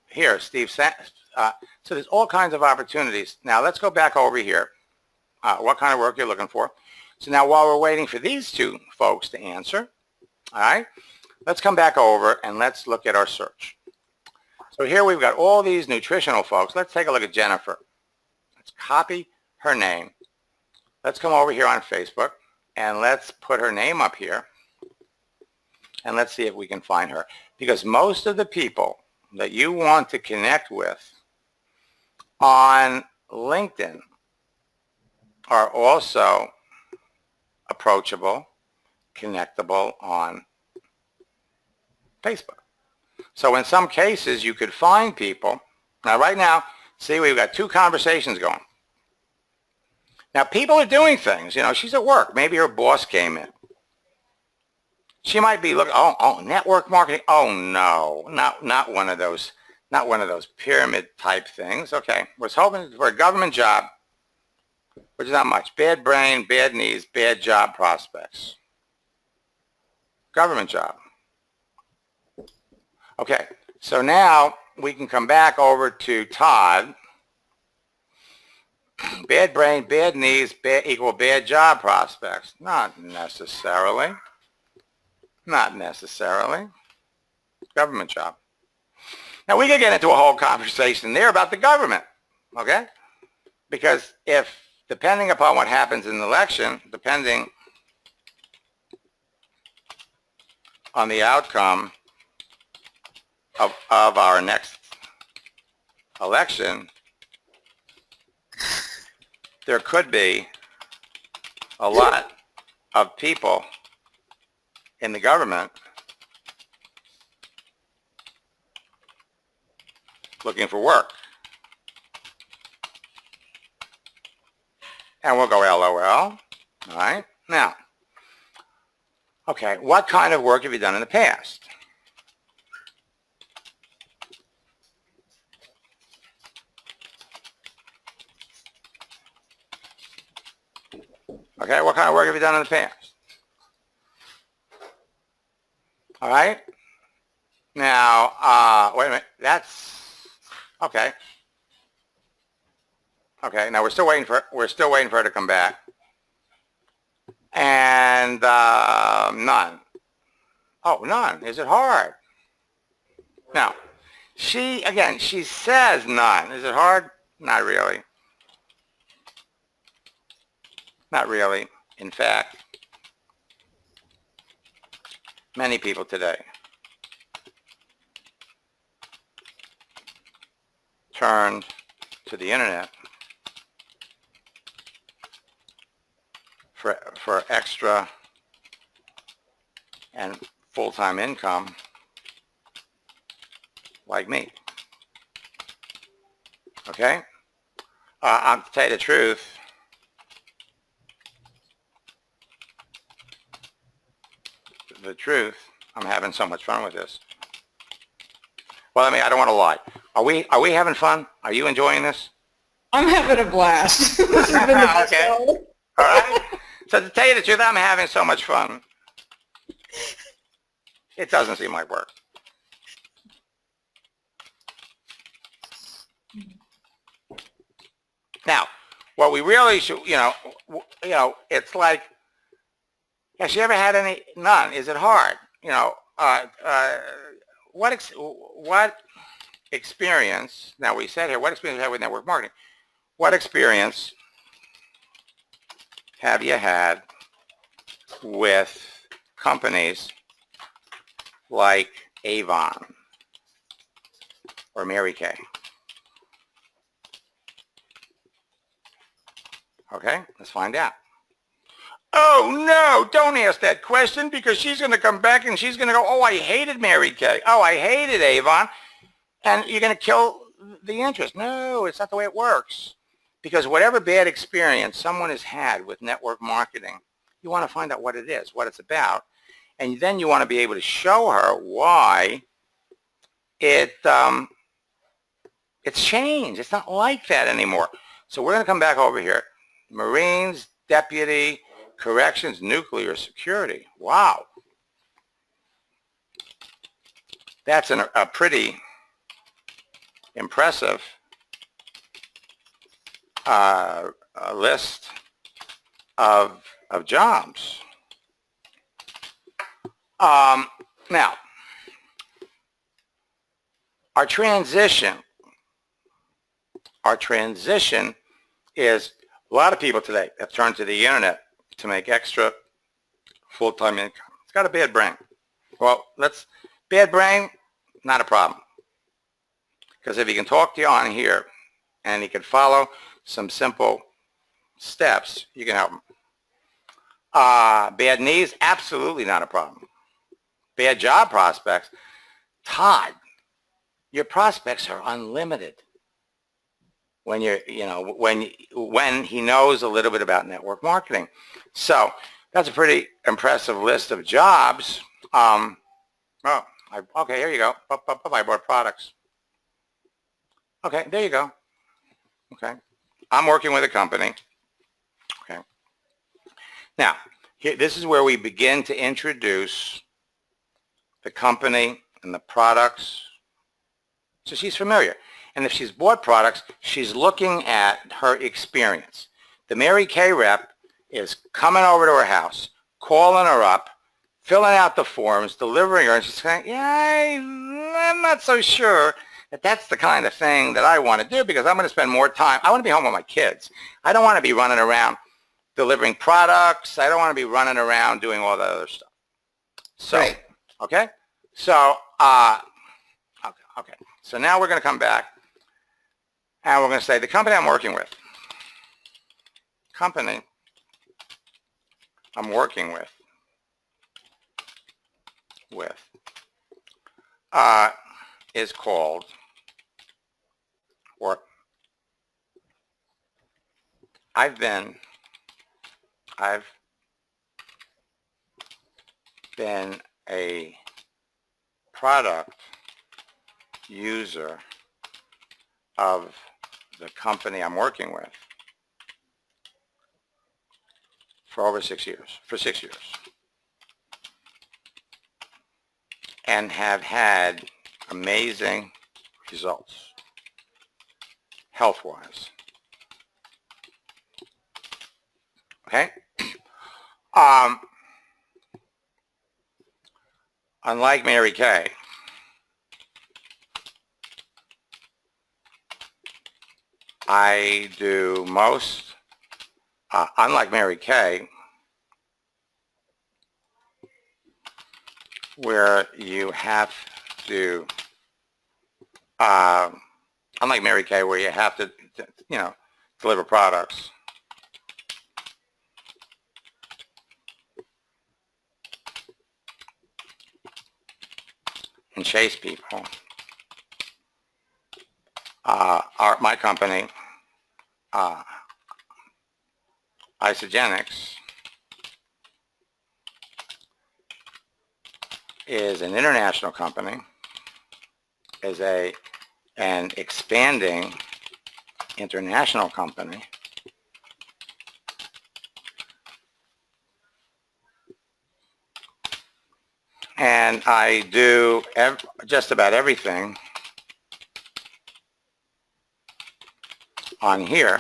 here, Steve. So there's all kinds of opportunities. Now let's go back over here. What kind of work you're looking for? So now while we're waiting for these two folks to answer, all right, let's come back over and let's look at our search. So here we've got all these nutritional folks. Let's take a look at Jennifer. Let's copy her name. Let's come over here on Facebook and let's put her name up here and let's see if we can find her. Because most of the people that you want to connect with on LinkedIn are also approachable, connectable on Facebook. So in some cases, you could find people. Now, right now, see, we've got two conversations going. Now, people are doing things. You know, she's at work. Maybe her boss came in. She might be looking, oh, network marketing. Oh, no, not one of those pyramid type things. Okay, was hoping for a government job, which is not much. Bad brain, bad knees, bad job prospects. Government job. Okay, so now we can come back over to Todd. Bad brain, bad knees, equal bad job prospects. Not necessarily. Not necessarily. Government job. Now we could get into a whole conversation there about the government, okay? Because if, depending upon what happens in the election, depending on the outcome of our next election, there could be a lot of people in the government looking for work. And we'll go LOL. All right. Now, okay, what kind of work have you done in the past? Okay, what kind of work have you done in the past? All right. Now, wait a minute. That's okay. Okay. Now we're still waiting for her to come back. And none. Oh, none. Is it hard? Now, she says none. Is it hard? Not really. Not really. In fact, many people today turned to the internet for extra and full-time income like me. Okay? To tell you the truth, I'm having so much fun with this. Well, I don't want to lie. Are we having fun? Are you enjoying this? I'm having a blast. This has been the best Okay. show. All right. So to tell you the truth, I'm having so much fun. It doesn't seem like work. Now, what we really should, it's like, has she ever had any? None. Is it hard? What experience? Now we said here, what experience have you had with network marketing? What experience have you had with companies like Avon or Mary Kay? Okay, let's find out. Oh, no, don't ask that question because she's going to come back and she's going to go, oh, I hated Mary Kay. Oh, I hated Avon. And you're going to kill the interest. No, it's not the way it works. Because whatever bad experience someone has had with network marketing, you want to find out what it is, what it's about, and then you want to be able to show her why it's changed. It's not like that anymore. So we're going to come back over here. Marines, Deputy, Corrections, Nuclear Security. Wow. That's a pretty impressive list of jobs. Now, our transition is a lot of people today have turned to the internet to make extra full-time income. It's got a bad brain. Well, bad brain, not a problem. Because if he can talk to you on here and he can follow some simple steps, you can help him. Bad knees, absolutely not a problem. Bad job prospects, Todd, your prospects are unlimited when when he knows a little bit about network marketing. So that's a pretty impressive list of jobs. Okay, here you go. I bought products. Okay, there you go. Okay, I'm working with a company. Okay. Now, this is where we begin to introduce the company and the products. So she's familiar. And if she's bought products, she's looking at her experience. The Mary Kay rep is coming over to her house, calling her up, filling out the forms, delivering her, and she's saying, yeah, I'm not so sure that that's the kind of thing that I want to do because I'm going to spend more time. I want to be home with my kids. I don't want to be running around delivering products. I don't want to be running around doing all that other stuff. So, right. Okay? So, okay. So now we're going to come back and we're going to say the company I'm working with. Company I'm working with is called, or I've been a product user of the company I'm working with for over 6 years, and have had amazing results health-wise. Okay? Unlike Mary Kay, I do most, unlike Mary Kay, where you have to, unlike Mary Kay, where you have to, deliver products. And chase people. My company, Isogenics, is an international company, is an expanding international company. And I do just about everything on here,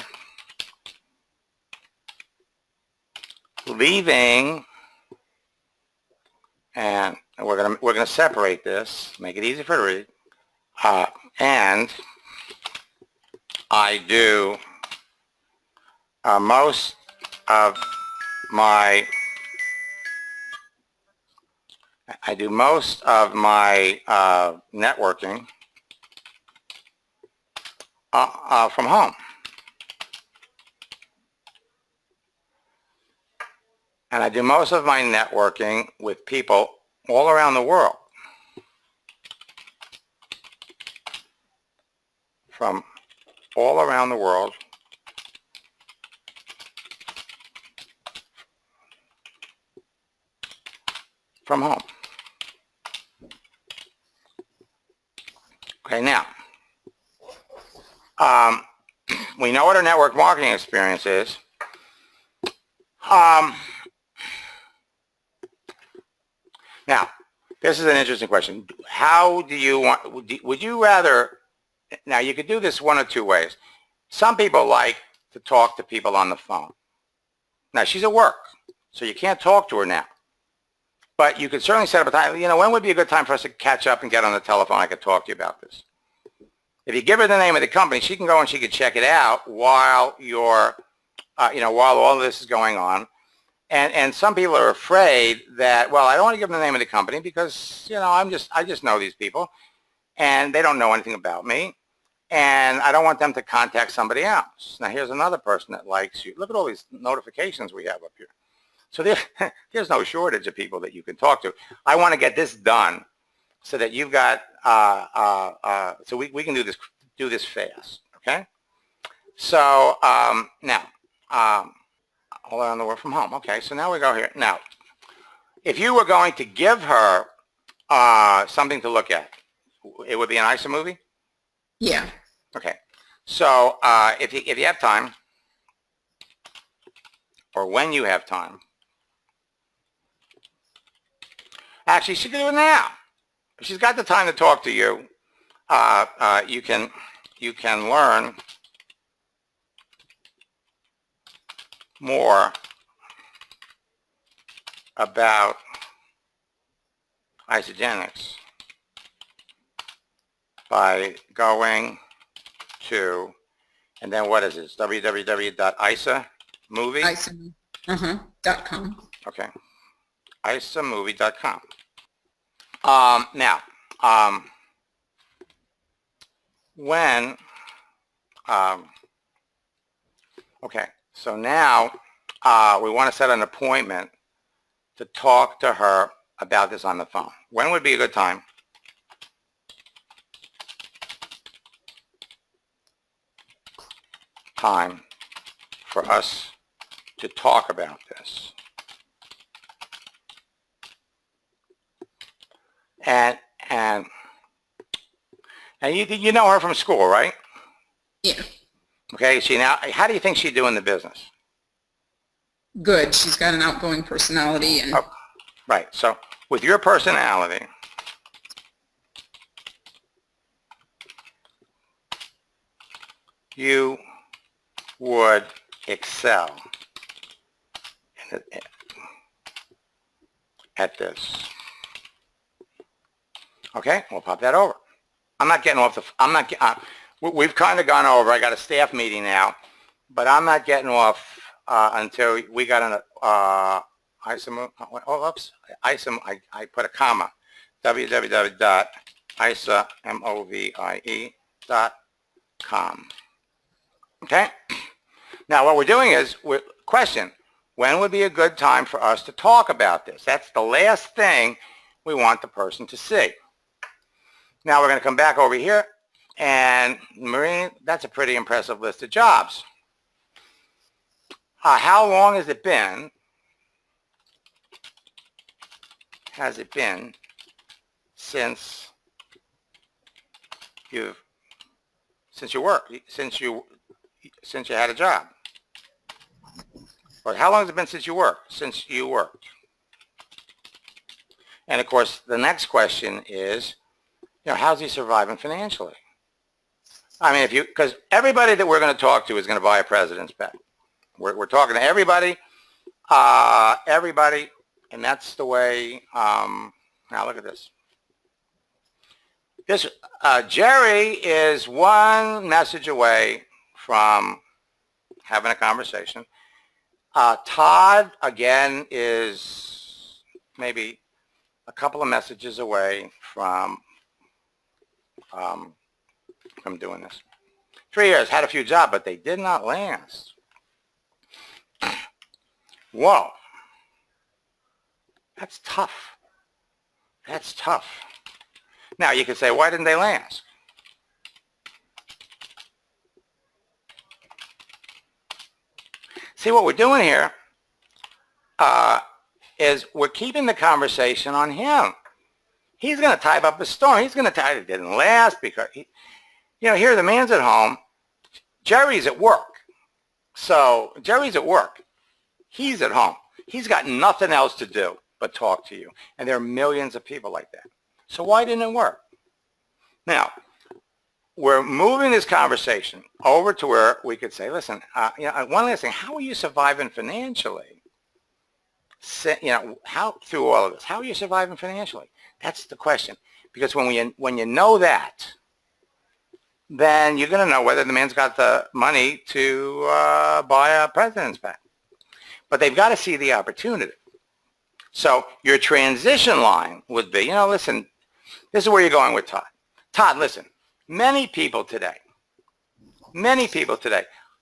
leaving, and we're gonna separate this, make it easy for you to read, and I do most of my networking from home. And I do most of my networking with people all around the world. from all around the world from home. Okay, now, we know what our network marketing experience is. Now, this is an interesting question. How do you want, would you rather, now you could do this one of two ways. Some people like to talk to people on the phone. Now, she's at work, so you can't talk to her now. But you could certainly set up a time, you know, when would be a good time for us to catch up and get on the telephone? I could talk to you about this. If you give her the name of the company, she can go and she can check it out while you're, while all this is going on. And some people are afraid that, well, I don't want to give them the name of the company because, you know, I just know these people and they don't know anything about me. And I don't want them to contact somebody else. Now, here's another person that likes you. Look at all these notifications we have up here. So there's no shortage of people that you can talk to. I want to get this done so that you've got, so we can do this fast, okay? So now, all around the world from home. Okay, so now we go here. Now, if you were going to give her something to look at, it would be an ISA movie? Yeah. Okay. So if you have time, or when you have time, actually, she can do it now. If she's got the time to talk to you, you can learn more about isogenics by going to, and then what is this? www.isamovie? ISA.com. Okay. isamovie.com. Now, when, okay, so now we want to set an appointment to talk to her about this on the phone. When would be a good time? For us to talk about this. And you know her from school, right? Yeah. Okay, how do you think she'd do in the business? Good. She's got an outgoing personality. And right. So with your personality, you would excel at this. Okay, we'll pop that over. I'm not getting off we've kind of gone over. I got a staff meeting now, but I'm not getting off until we got an I put a comma. www.isamovie.com. Okay? Now what we're doing is, question, when would be a good time for us to talk about this? That's the last thing we want the person to see. Now we're going to come back over here, and Maureen, that's a pretty impressive list of jobs. How long has it been? Since you had a job? Or how long has it been since you worked? Since you worked. And of course, the next question is, how's he surviving financially? I mean, because everybody that we're going to talk to is going to buy a president's pet. We're talking to everybody, and that's the way, now look at this. Jerry is one message away from having a conversation. Todd, again, is maybe a couple of messages away from doing this. 3 years, had a few jobs, but they did not last. Whoa. That's tough. That's tough. Now, you could say, why didn't they last? See, what we're doing here is we're keeping the conversation on him. He's going to type up a story. He's going to tell you it didn't last because, here the man's at home. Jerry's at work. So Jerry's at work. He's at home. He's got nothing else to do but talk to you. And there are millions of people like that. So why didn't it work? Now, we're moving this conversation over to where we could say, listen, one last thing, how are you surviving financially? How through all of this, how are you surviving financially? That's the question. Because when you know that, then you're going to know whether the man's got the money to buy a president's pack. But they've got to see the opportunity. So your transition line would be, listen, this is where you're going with Todd. Todd, listen, many people today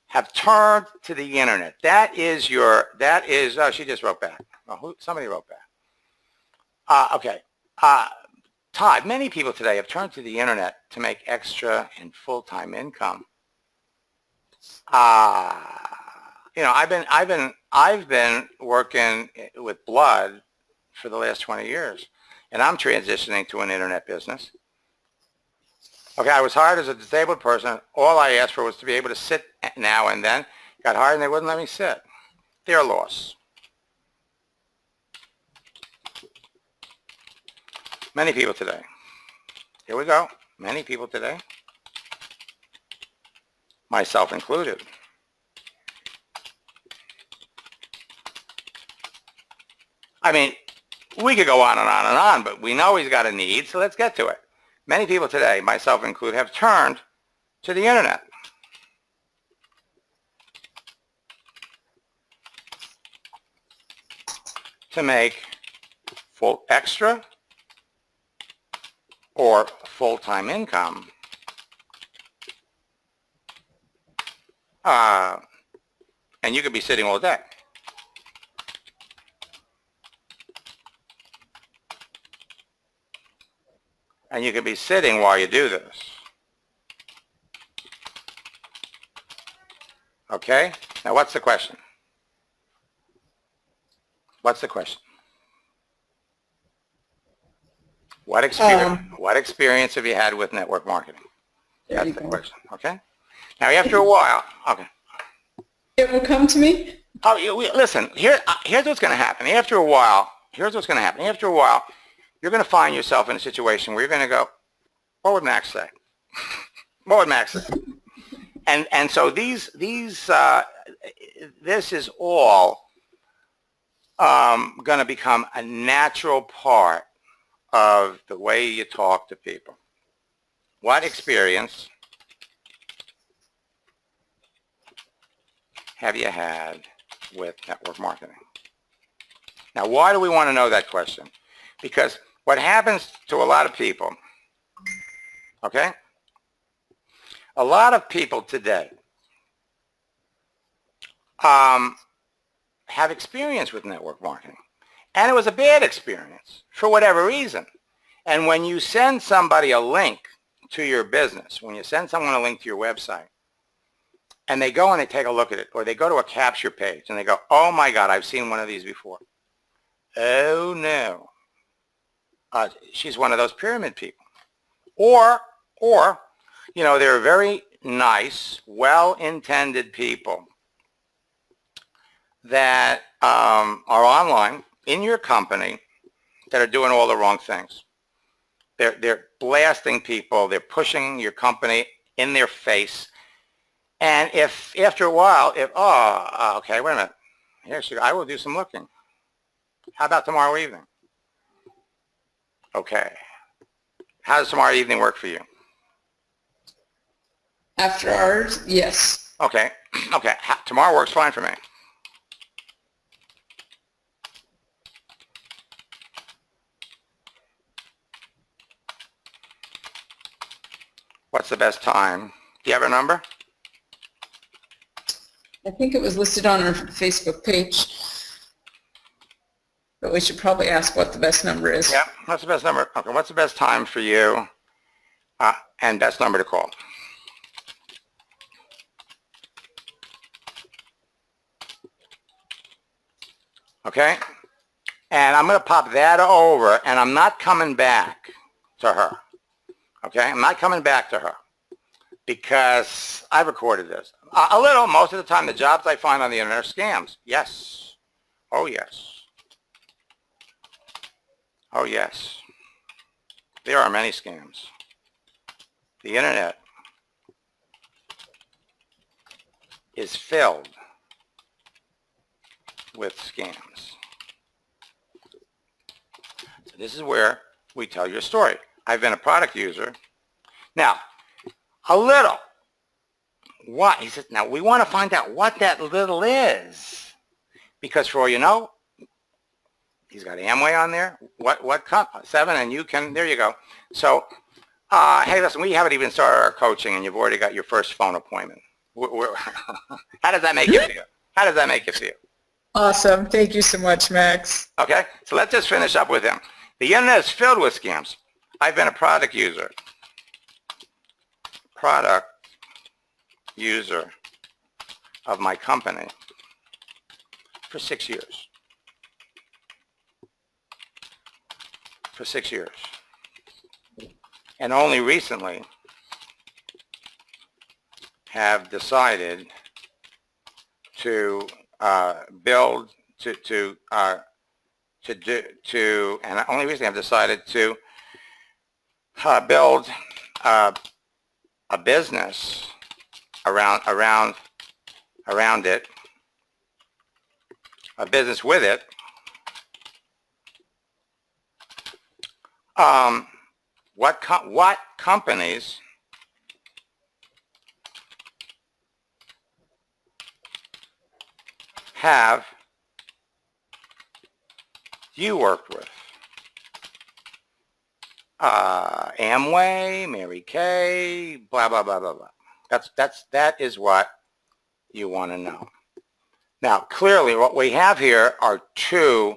have turned to the internet. Oh, she just wrote back. Oh, somebody wrote back. Okay. Todd, many people today have turned to the internet to make extra and full-time income. I've been working with blood for the last 20 years, and I'm transitioning to an internet business. Okay, I was hired as a disabled person. All I asked for was to be able to sit now and then. Got hired and they wouldn't let me sit. Their loss. Many people today. Here we go. Many people today, myself included, I mean, we could go on and on and on, but we know he's got a need, so let's get to it. Many people today, myself included, have turned to the internet. To make full extra or full-time income. And you could be sitting all day. And you could be sitting while you do this. Okay? Now what's the question? What's the question? What experience have you had with network marketing? That's the question. Okay? Now after a while, okay. It will come to me? Listen, here's what's going to happen. After a while, you're going to find yourself in a situation where you're going to go, what would Max say? What would Max say? And so this is all going to become a natural part of the way you talk to people. What experience have you had with network marketing? Now, why do we want to know that question? Because what happens to a lot of people, okay? A lot of people today have experience with network marketing. And it was a bad experience for whatever reason. And when you send somebody a link to your business, when you send someone a link to your website, and they go and they take a look at it, or they go to a capture page and they go, oh my God, I've seen one of these before. Oh no. She's one of those pyramid people. Or, there are very nice, well-intended people that are online in your company that are doing all the wrong things. They're blasting people. They're pushing your company in their face. And if after a while, okay, wait a minute. I will do some looking. How about tomorrow evening? Okay. How does tomorrow evening work for you? After hours, yes. Okay. Okay. Tomorrow works fine for me. What's the best time? Do you have a number? I think it was listed on our Facebook page. But we should probably ask what the best number is. Yeah, what's the best number? Okay, what's the best time for you and best number to call? Okay? And I'm going to pop that over, and I'm not coming back to her. Okay? I'm not coming back to her because I recorded this. A little, most of the time, the jobs I find on the internet are scams. Yes. Oh, yes. Oh, yes. There are many scams. The internet is filled with scams. So this is where we tell your story. I've been a product user. Now, a little. What? He says, now we want to find out what that little is. Because for all you know, he's got Amway on there. What 7, and you can, there you go. So, hey, listen, we haven't even started our coaching, and you've already got your first phone appointment. How does that make you feel? How does that make you feel? Awesome. Thank you so much, Max. Okay, so let's just finish up with him. The internet is filled with scams. I've been a product user. Product user of my company for 6 years. For 6 years. And only recently have decided to build, and only recently I've decided to build a business around it, a business with it. What companies have you worked with? Amway, Mary Kay, blah, blah, blah, blah, blah. That is what you want to know. Now, clearly what we have here are two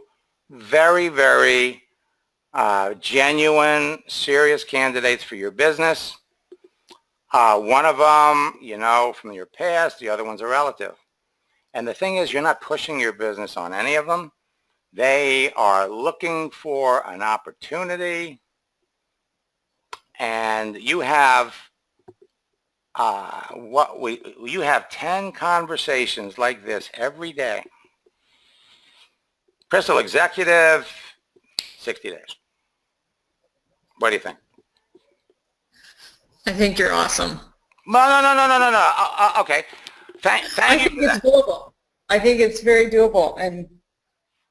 very, very genuine, serious candidates for your business. One of them, you know, from your past, the other one's a relative. And the thing is, you're not pushing your business on any of them. They are looking for an opportunity, and you have you have 10 conversations like this every day. Crystal Executive, 60 days. What do you think? I think you're awesome. No. Okay. Thank you. I think it's doable. I think it's very doable, and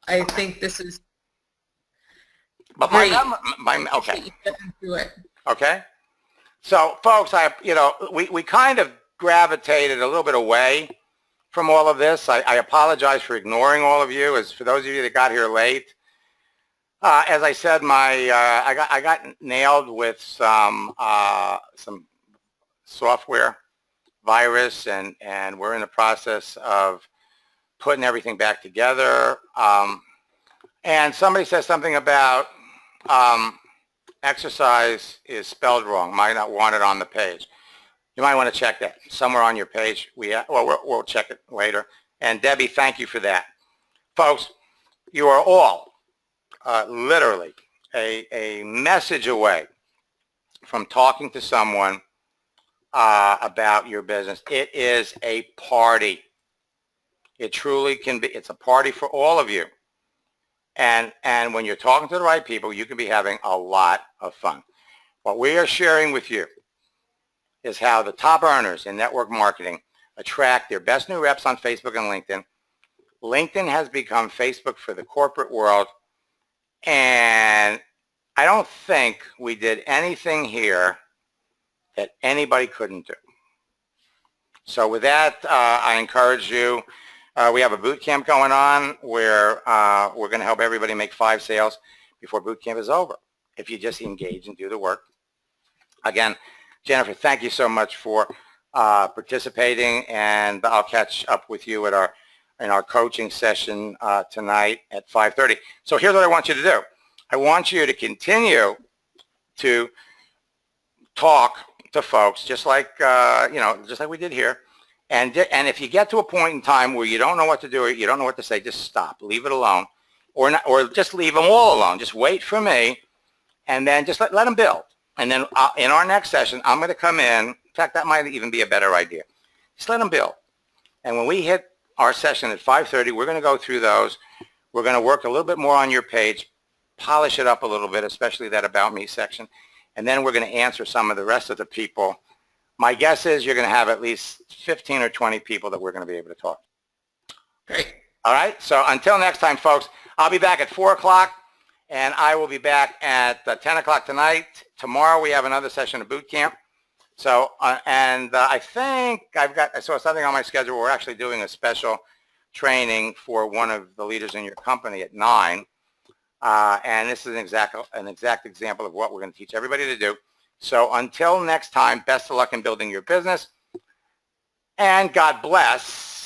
I think this is But great. Okay. Do it. Okay. So, folks, we kind of gravitated a little bit away from all of this. I apologize for ignoring all of you. As for those of you that got here late, as I said, I got nailed with some software virus, and we're in the process of putting everything back together. And somebody says something about exercise is spelled wrong, might not want it on the page. You might want to check that somewhere on your page. We'll check it later. And Debbie, thank you for that. Folks, you are all literally a message away from talking to someone about your business. It is a party. It truly can be. It's a party for all of you. And when you're talking to the right people, you can be having a lot of fun. What we are sharing with you is how the top earners in network marketing attract their best new reps on Facebook and LinkedIn. LinkedIn has become Facebook for the corporate world, and I don't think we did anything here that anybody couldn't do. So with that, I encourage you. We have a boot camp going on where we're going to help everybody make 5 sales before boot camp is over, if you just engage and do the work. Again, Jennifer, thank you so much for participating, and I'll catch up with you at in our coaching session tonight at 5:30. So here's what I want you to do. I want you to continue to talk to folks just like just like we did here, And if you get to a point in time where you don't know what to do or you don't know what to say, just stop. Leave it alone. Or just leave them all alone. Just wait for me, and then just let them build. And then in our next session, I'm going to come in fact, that might even be a better idea. Just let them build. And when we hit our session at 5:30, we're going to go through those. We're going to work a little bit more on your page, polish it up a little bit, especially that About Me section. And then we're going to answer some of the rest of the people. My guess is you're going to have at least 15 or 20 people that we're going to be able to talk to. Great. All right. So until next time, folks, I'll be back at 4 o'clock, and I will be back at 10 o'clock tonight. Tomorrow we have another session of boot camp. So, I think I saw something on my schedule. We're actually doing a special training for one of the leaders in your company at 9. And this is an exact example of what we're going to teach everybody to do. So until next time, best of luck in building your business, and God bless.